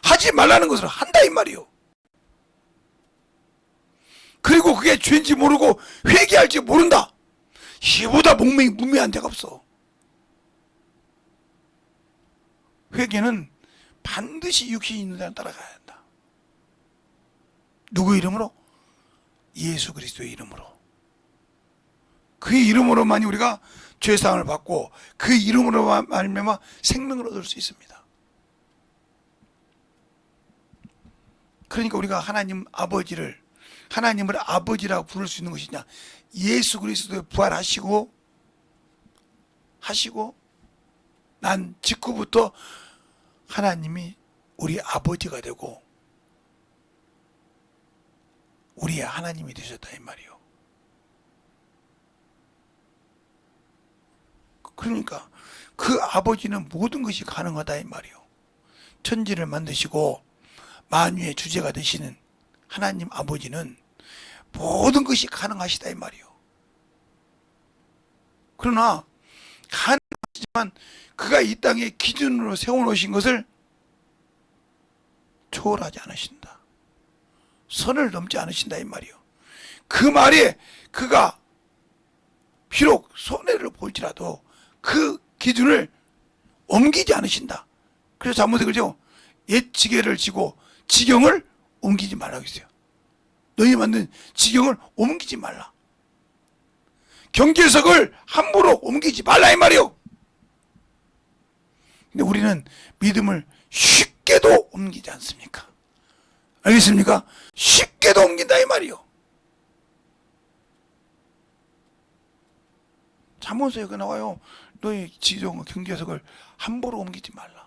하지 말라는 것을 한다 이 말이에요. 그리고 그게 죄인지 모르고 회개할지 모른다. 이보다 문명한 데가 없어. 회개는 반드시 육신이 있는 사람 따라가야 한다. 누구 이름으로? 예수 그리스도의 이름으로. 그의 이름으로만이 우리가 죄사함을 받고 그 이름으로만 말미암아 생명을 얻을 수 있습니다. 그러니까 우리가 하나님을 아버지라고 부를 수 있는 것이냐? 예수 그리스도의 부활하시고 난 직후부터 하나님이 우리 아버지가 되고 우리의 하나님이 되셨다 이 말이요. 그러니까 그 아버지는 모든 것이 가능하다 이 말이요. 천지를 만드시고 만유의 주제가 되시는 하나님 아버지는 모든 것이 가능하시다 이 말이요. 그러나 가능하시지만 그가 이 땅에 기준으로 세워놓으신 것을 초월하지 않으신다. 선을 넘지 않으신다 이 말이요. 그 말에 그가 비록 손해를 볼지라도 그 기준을 옮기지 않으신다. 그래서 잘못을 그죠? 옛 지게를 지고 지경을 옮기지 말라고 했어요. 너희 만든 지경을 옮기지 말라. 경계석을 함부로 옮기지 말라 이 말이요. 근데 우리는 믿음을 쉽게도 옮기지 않습니까? 알겠습니까? 쉽게도 옮긴다 이 말이요. 잠언서에 여기 나와요. 너희 지종 경계석을 함부로 옮기지 말라.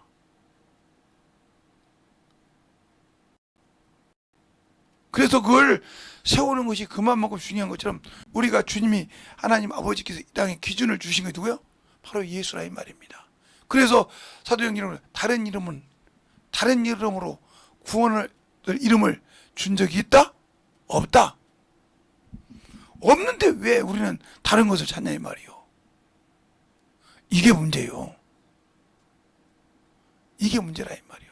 그래서 그걸 세우는 것이 그만큼 중요한 것처럼 우리가 주님이 하나님 아버지께서 이 땅에 기준을 주신 게 누구요? 바로 예수라 이 말입니다. 그래서 사도행 이름으로 다른 이름으로 구원을 이름을 준 적이 있다? 없다. 없는데 왜 우리는 다른 것을 찾냐 이 말이요. 이게 문제예요. 이게 문제라 이 말이요.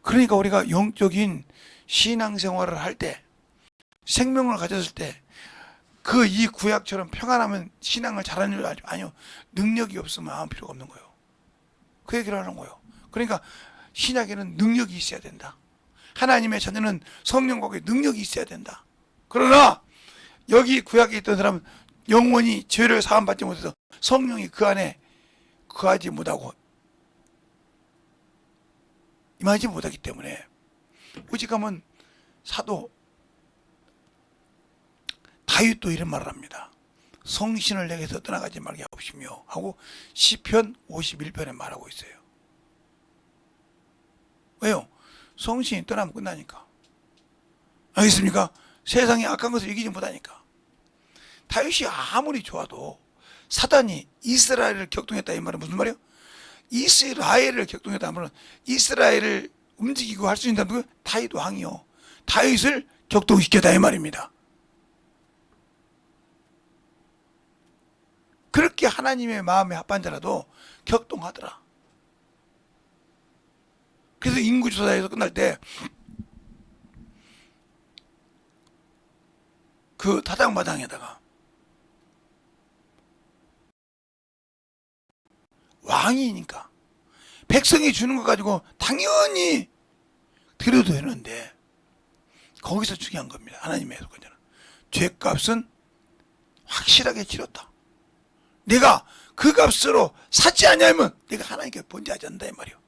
그러니까 우리가 영적인 신앙생활을 할 때, 생명을 가졌을 때, 그 이 구약처럼 평안하면 신앙을 잘하는 줄 알죠? 아니요. 능력이 없으면 아무 필요가 없는 거예요. 그 얘기를 하는 거예요. 그러니까 신약에는 능력이 있어야 된다. 하나님의 자녀는 성령과 능력이 있어야 된다. 그러나 여기 구약에 있던 사람은 영원히 죄를 사함받지 못해서 성령이 그 안에 거하지 못하고 임하지 못하기 때문에 오직하면 사도 다윗도 이런 말을 합니다. 성신을 내게서 떠나가지 말게 하옵시며 하고 시편 51편에 말하고 있어요. 왜요? 성신이 떠나면 끝나니까. 알겠습니까? 세상에 악한 것을 이기지 못하니까. 다윗이 아무리 좋아도 사단이 이스라엘을 격동했다 이 말은 무슨 말이에요? 이스라엘을 격동했다 하면 이스라엘을 움직이고 할 수 있는 사람은 다윗 왕이요. 다윗을 격동시켰다 이 말입니다. 그렇게 하나님의 마음에 합한 자라도 격동하더라. 그래서 인구조사에서 끝날 때 그 타작마당에다가 왕이니까 백성이 주는 것 가지고 당연히 드려도 되는데 거기서 중요한 겁니다. 하나님의 해석권자는 죄값은 확실하게 치렀다. 내가 그 값으로 사지 않냐면 내가 하나님께 번제하지 않는다 이 말이요.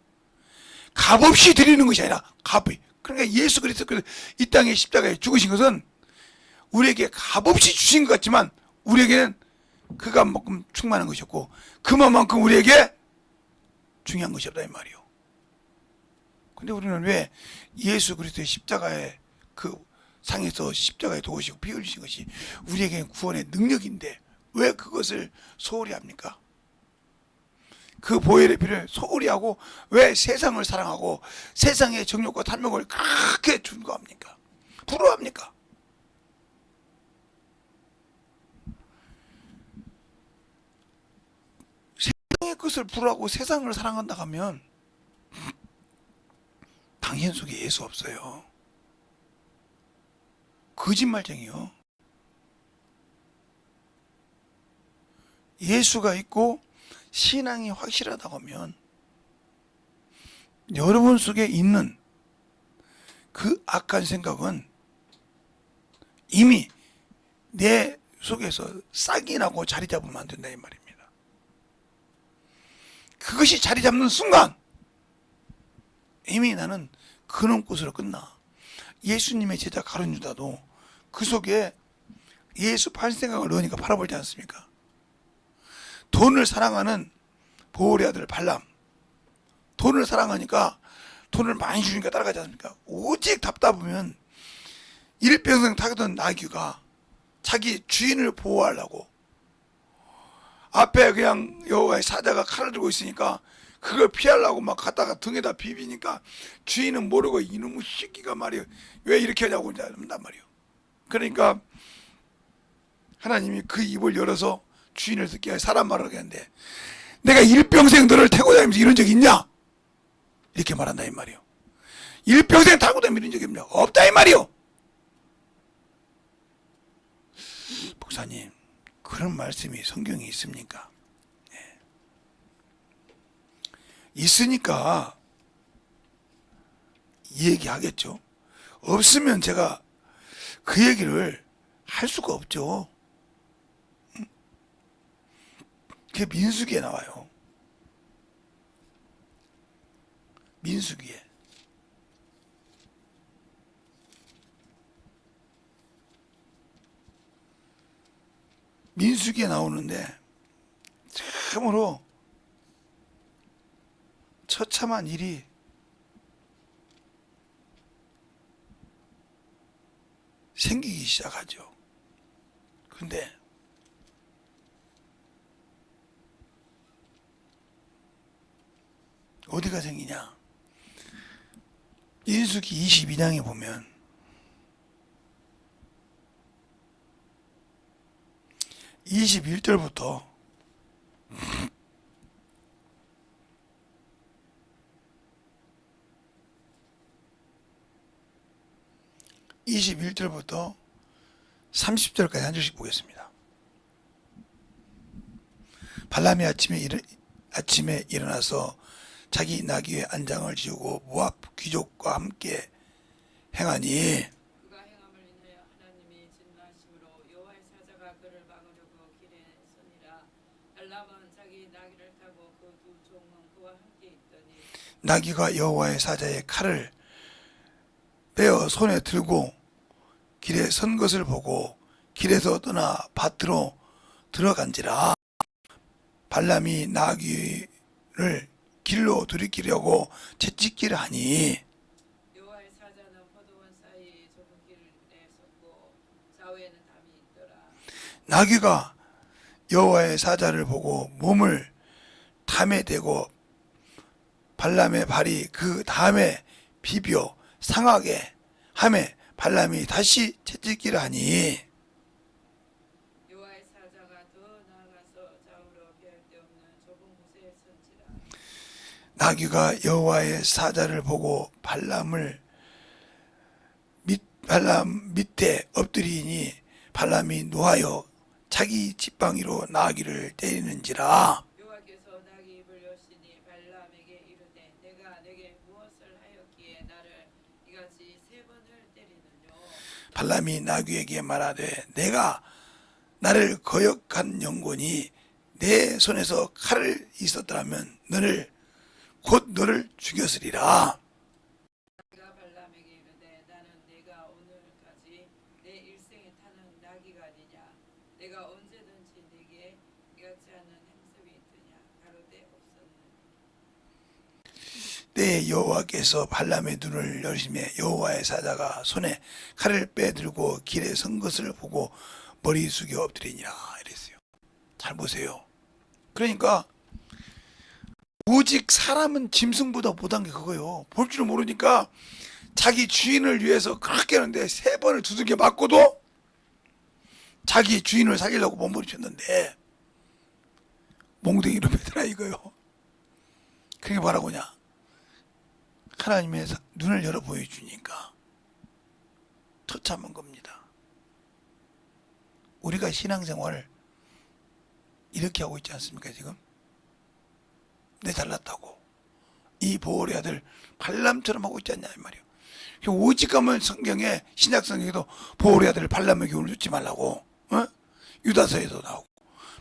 값없이 드리는 것이 아니라 값이. 그러니까 예수 그리스도께서 이 땅에 십자가에 죽으신 것은 우리에게 값없이 주신 것 같지만 우리에게는 그 값만큼 충만한 것이었고 그만큼 우리에게 중요한 것이 없다 이 말이요. 근데 우리는 왜 예수 그리스도의 십자가의 그 상에서 십자가에 도우시고 피 흘리신 것이 우리에게는 구원의 능력인데 왜 그것을 소홀히 합니까? 그 보혈의 피를 소홀히 하고 왜 세상을 사랑하고 세상의 정욕과 탐욕을 그렇게 준거합니까? 부러워합니까? 세상의 것을 부러워하고 세상을 사랑한다 하면 당신 속에 예수 없어요. 거짓말쟁이요. 예수가 있고 신앙이 확실하다고 하면 여러분 속에 있는 그 악한 생각은 이미 내 속에서 싹이 나고 자리 잡으면 안 된다 이 말입니다. 그것이 자리 잡는 순간 이미 나는 그놈 곳으로 끝나. 예수님의 제자 가룟 유다도 그 속에 예수 팔 생각을 넣으니까 팔아버리지 않습니까? 돈을 사랑하는 보홀의 아들 발람, 돈을 사랑하니까 돈을 많이 주니까 따라가지 않습니까? 오직 답답하면 일평생 타던 나귀가 자기 주인을 보호하려고 앞에 그냥 여호와의 사자가 칼을 들고 있으니까 그걸 피하려고 막 갖다가 등에다 비비니까 주인은 모르고 이놈의 새끼가 말이야 왜 이렇게 하냐고 한단 말이에요. 그러니까 하나님이 그 입을 열어서 주인을 듣게 하여 사람 말을 하게 하는데 내가 일평생 너를 태고 다니면서 이런 적 있냐? 이렇게 말한다 이 말이에요. 일평생 타고 다니면 이런 적이 없냐? 없다 이 말이에요. 목사님 그런 말씀이 성경에 있습니까? 네. 있으니까 이 얘기 하겠죠. 없으면 제가 그 얘기를 할 수가 없죠. 그게 민수기에 나와요. 민수기에. 민수기에 나오는데 참으로 처참한 일이 생기기 시작하죠. 근데 어디가 생기냐? 민수기 22장에 보면 21절부터 21절부터 30절까지 한 절씩 보겠습니다. 발람이 아침에 일어나서 자기 나귀의 안장을 지우고 모압 귀족과 함께 행하니 그가 행함을 인하여 하나님이 진노하심으로 여호와의 사자가 그를 막으려고 타고 그 두 종은 그와 함께 있더니 나귀가 여호와의 사자의 칼을 빼어 손에 들고 길에 선 것을 보고 길에서 떠나 밭으로 들어간지라. 발람이 나귀를 길로 들이키려고 채찍질을 하니 여호와의 사자는 포도원 사이 좁은 길에 섰고 좌우에는 담이 있더라. 나귀가 여호와의 사자를 보고 몸을 담에 대고 발람의 발이 그 담에 비벼 상하게 하매 발람이 다시 채찍질을 하니 여호와의 사자가 더 나아가서 좌우로 피할 데 없는 좁은 곳에 선지라. 나귀가 여호와의 사자를 보고 발람 밑에 엎드리니 발람이 노하여 자기 지팡이로 나귀를 때리는지라. 여호와께서 나귀 입을 여시니 발람에게 이르되 내가 내게 무엇을 하였기에 나를 이같이 세 번을 때리느뇨. 발람이 나귀에게 말하되 내가 나를 거역한 영혼이 내 손에서 칼을 있었더라면 곧 너를 죽였으리라. 나귀가 발람에게 이르되 나는 내가 오늘까지 내 일생에 타는 나귀가 아니냐. 내가 언제든지 내게 이같지 않은 행습이 있더냐. 가로되 없었느니. 때에 여호와께서 발람의 눈을 여시매 여호와의 사자가 손에 칼을 빼들고 길에 선 것을 보고 머리 숙여 엎드리니라 이랬어요. 잘 보세요. 그러니까 오직 사람은 짐승보다 못한 게 그거예요. 볼 줄을 모르니까 자기 주인을 위해서 그렇게 하는데 세 번을 두들겨 맞고도 자기 주인을 살리려고 몸부림쳤는데 몽둥이로 패더라 이거요. 그게 뭐라고냐? 하나님의 눈을 열어 보여주니까 처참한 겁니다. 우리가 신앙생활을 이렇게 하고 있지 않습니까 지금? 내 잘났다고 이 보홀의 아들 발람처럼 하고 있지 않냐 이 말이에요. 오직 가면 성경에 신약 성경에도 보홀의 아들 발람의 교훈을 쫓지 말라고 유다서에도 나오고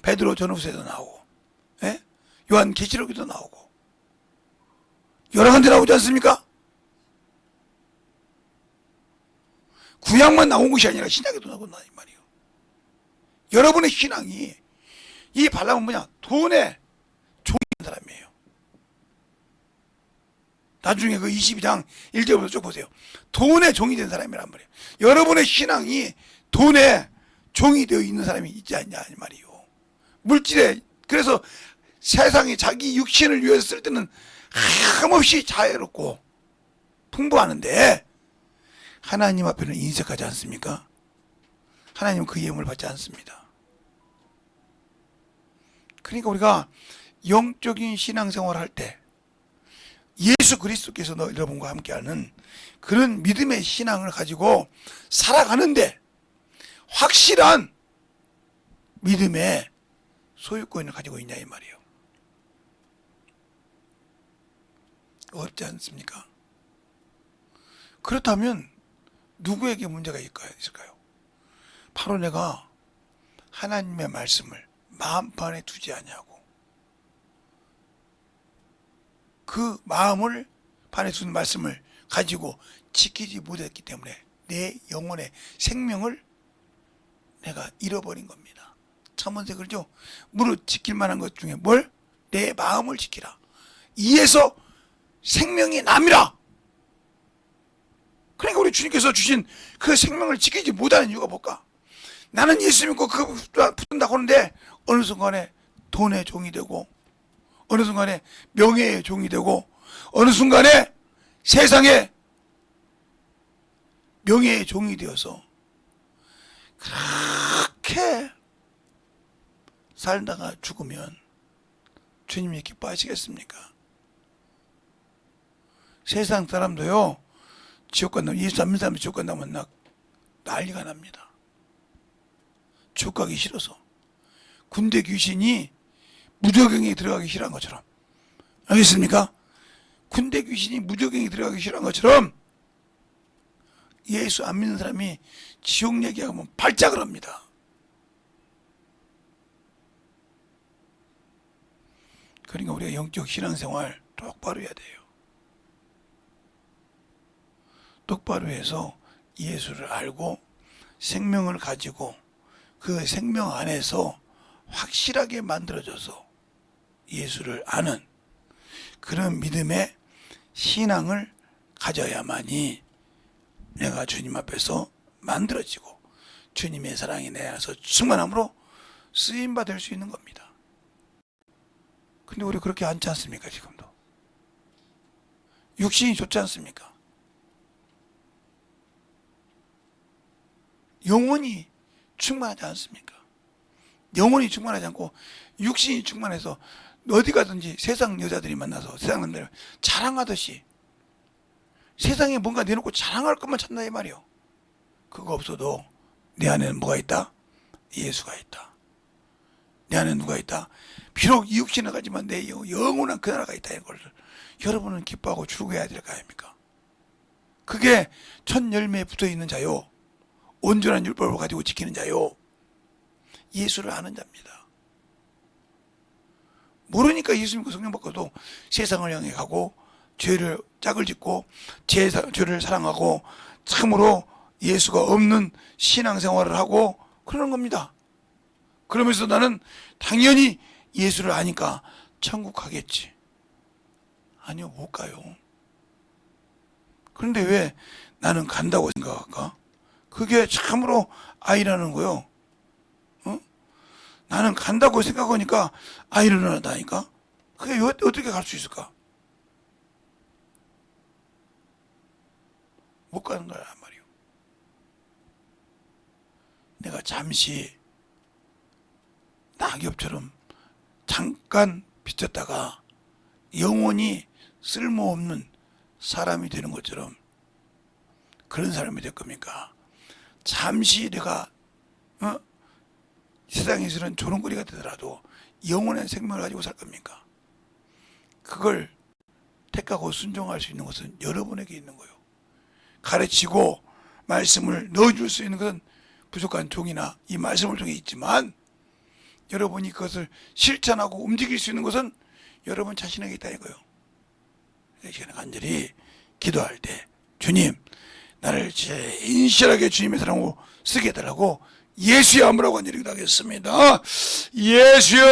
베드로 전후서에도 나오고 요한 계시록에도 나오고 여러 군데 나오지 않습니까? 구약만 나온 것이 아니라 신약에도 나온다 이 말이에요. 여러분의 신앙이 이 발람은 뭐냐? 돈에 종이 된 사람이에요. 나중에 그 22장 1절부터 쭉 보세요. 돈에 종이 된 사람이란 말이에요. 여러분의 신앙이 돈에 종이 되어 있는 사람이 있지 않냐 이 말이에요. 물질에 그래서 세상에 자기 육신을 위해서 쓸 때는 함없이 자유롭고 풍부하는데 하나님 앞에는 인색하지 않습니까? 하나님은 그 예물을 받지 않습니다. 그러니까 우리가 영적인 신앙생활을 할 때 예수 그리스도께서 여러분과 함께하는 그런 믿음의 신앙을 가지고 살아가는데 확실한 믿음의 소유권을 가지고 있냐 이 말이에요. 어렵지 않습니까? 그렇다면 누구에게 문제가 있을까요? 바로 내가 하나님의 말씀을 마음판에 두지 아니하고 그 마음을 판에 두는 말씀을 가지고 지키지 못했기 때문에 내 영혼의 생명을 내가 잃어버린 겁니다. 잠언에 그러죠. 무릇 지킬 만한 것 중에 뭘? 내 마음을 지키라. 이에서 생명이 남이라. 그러니까 우리 주님께서 주신 그 생명을 지키지 못하는 이유가 뭘까? 나는 예수 믿고 그거 붙는다고 하는데 어느 순간에 돈의 종이 되고 어느 순간에 명예의 종이 되고 어느 순간에 세상의 명예의 종이 되어서 그렇게 살다가 죽으면 주님이 기뻐하시겠습니까? 세상 사람도요 지옥 간다면 예수 안 믿는 사람이 지옥 간다면 난리가 납니다. 지옥 가기 싫어서 군대 귀신이 무저갱에 들어가기 싫어한 것처럼 알겠습니까? 군대 귀신이 무저갱에 들어가기 싫어한 것처럼 예수 안 믿는 사람이 지옥 얘기하면 발작을 합니다. 그러니까 우리가 영적 신앙생활 똑바로 해야 돼요. 똑바로 해서 예수를 알고 생명을 가지고 그 생명 안에서 확실하게 만들어져서 예수를 아는 그런 믿음의 신앙을 가져야만이 내가 주님 앞에서 만들어지고 주님의 사랑이 내 안에서 충만함으로 쓰임받을 수 있는 겁니다. 근데 우리 그렇게 않지 않습니까? 지금도 육신이 좋지 않습니까? 영혼이 충만하지 않습니까? 영혼이 충만하지 않고 육신이 충만해서 어디 가든지 세상 여자들이 만나서 세상 남자들 자랑하듯이 세상에 뭔가 내놓고 자랑할 것만 찾나 이 말이요. 그거 없어도 내 안에는 뭐가 있다? 예수가 있다. 내 안에 누가 있다? 비록 이 육신을 가지만 내 영원한 그 나라가 있다. 이걸 여러분은 기뻐하고 즐거워해야 될 거 아닙니까? 그게 첫 열매에 붙어있는 자요, 온전한 율법을 가지고 지키는 자요, 예수를 아는 자입니다. 모르니까 예수 믿고 성령 받고도 세상을 향해 가고 죄를 짝을 짓고 죄를 사랑하고 참으로 예수가 없는 신앙생활을 하고 그러는 겁니다. 그러면서 나는 당연히 예수를 아니까 천국 가겠지. 아니요, 못 가요. 그런데 왜 나는 간다고 생각할까? 그게 참으로 아이라는 거요. 나는 간다고 생각하니까 아이를 낳는다니까? 그게 어떻게 갈 수 있을까? 못 가는 거란 말이요. 내가 잠시 낙엽처럼 잠깐 비쳤다가 영원히 쓸모없는 사람이 되는 것처럼 그런 사람이 될 겁니까? 잠시 내가 세상에서는 조롱거리가 되더라도 영원한 생명을 가지고 살 겁니까? 그걸 택하고 순종할 수 있는 것은 여러분에게 있는 거예요. 가르치고 말씀을 넣어줄 수 있는 것은 부족한 종이나 이 말씀을 통해 있지만 여러분이 그것을 실천하고 움직일 수 있는 것은 여러분 자신에게 있다 이거예요. 이 시간에 간절히 기도할 때 주님, 나를 진실하게 주님의 사랑으로 쓰게 해달라고 예수의 이름으로 간절히 기도하겠습니다. 예수여!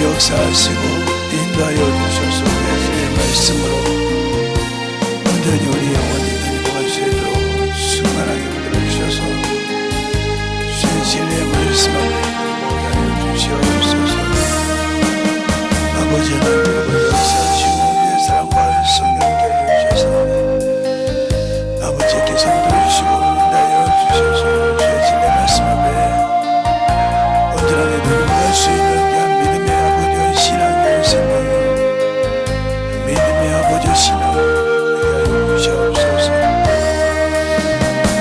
역사하시고 인도하여 주셔서 예수의 말씀으로 온전히 우리 영혼이 먹을 수 있도록 충만하게 만들어 주셔서 주의 진리의 말씀 앞에 먹게 하여 주시옵소서. 아버지 하나님 역사하시고 우리의 사랑과 성령께 하여 주셔서 아버지께서 들어주시고 인도하여 주셔서 주의 진리의 말씀 앞에 온전하게 들어갈 수 있는 믿음의 아버지의 신앙의 생명이요 믿음의 아버지의 신앙을 하여 주시옵소서.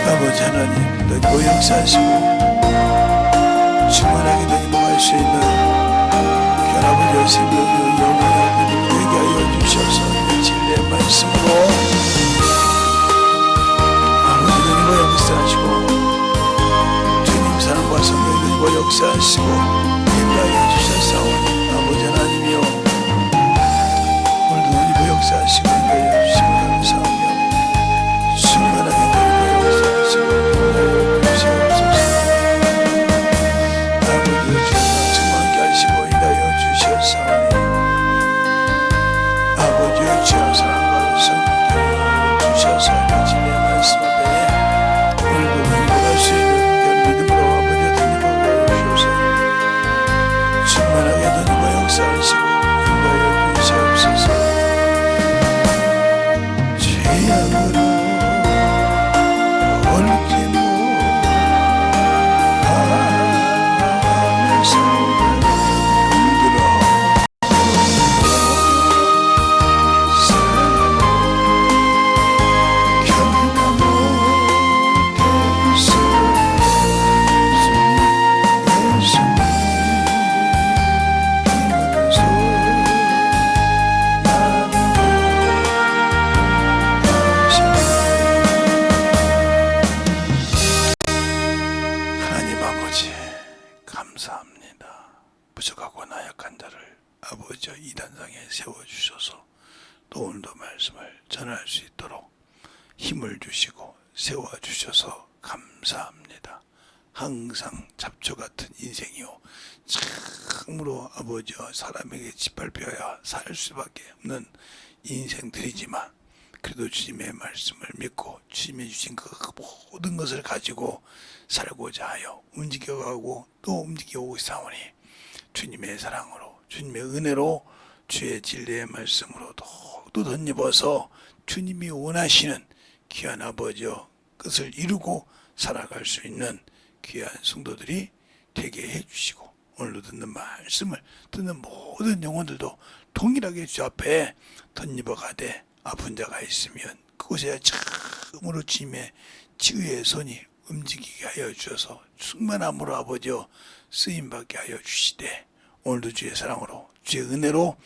아버지 하나님 너희고 역사하시고 충만하게 너희고 할 수 있는 귀한 아버지의 생명이요 영원히 되게 하여 주셔서 진리의 말씀으로 아버지 너희고 역사하시고 주님 사랑과 성령이 너희고 역사하시고 인도하여 주셨사오니 아버지 하나님이여 오늘도 너희고 역사하시고 인도하여 주시고 감사하며 충만하게 너희고 역사하시고 인도하여 주시옵소서. 아버지의 주님과 충만하게 하시고 인도하여 주셨사오니 아버지의 주여 사랑과 성령께 주셔서 진리의 말씀 앞에 오늘도 너희고 할 수 있는 믿음으로 아버지의 던지고 주셔서 충만하게 던지고 역사하시고 인도하여 주시옵소서. 죄악으로 얽지 못하면서 물들어 견디다 못해서 예수님 힘으로서 하나님 아버지 감사합니다. 부족하고 나약한 자를 아버지 이 단상에 세워주셔서 또 오늘도 말씀을 전할 수 있도록 힘을 주시고 세워주셔서 감사합니다. 항상 잡초 같은 인생이요 참으로 아버지와 사람에게 짓밟혀야 살 수밖에 없는 인생들이지만 그래도 주님의 말씀을 믿고 주님이 주신 그 모든 것을 가지고 살고자 하여 움직여가고 또 움직여오고 있사오니 주님의 사랑으로 주님의 은혜로 주의 진리의 말씀으로 더욱더 덧입어서 주님이 원하시는 귀한 아버지여 끝을 이루고 살아갈 수 있는 귀한 성도들이 되게 해주시고 오늘도 듣는 말씀을 듣는 모든 영혼들도 동일하게 주 앞에 덧입어 가되 아픈 자가 있으면 그곳에 참으로 주님의 치유의 손이 움직이게 하여 주셔서 충만함으로 아버지여 쓰임받게 하여 주시되 오늘도 주의 사랑으로 주의 은혜로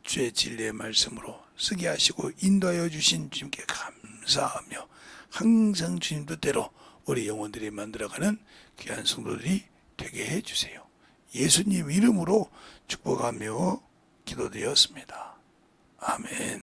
주의 진리의 말씀으로 쓰게 하시고 인도하여 주신 주님께 감사하며 항상 주님 뜻대로 우리 영혼들이 만들어가는 귀한 성도들이 되게 해주세요. 예수님 이름으로 축복하며 기도드렸습니다. 아멘.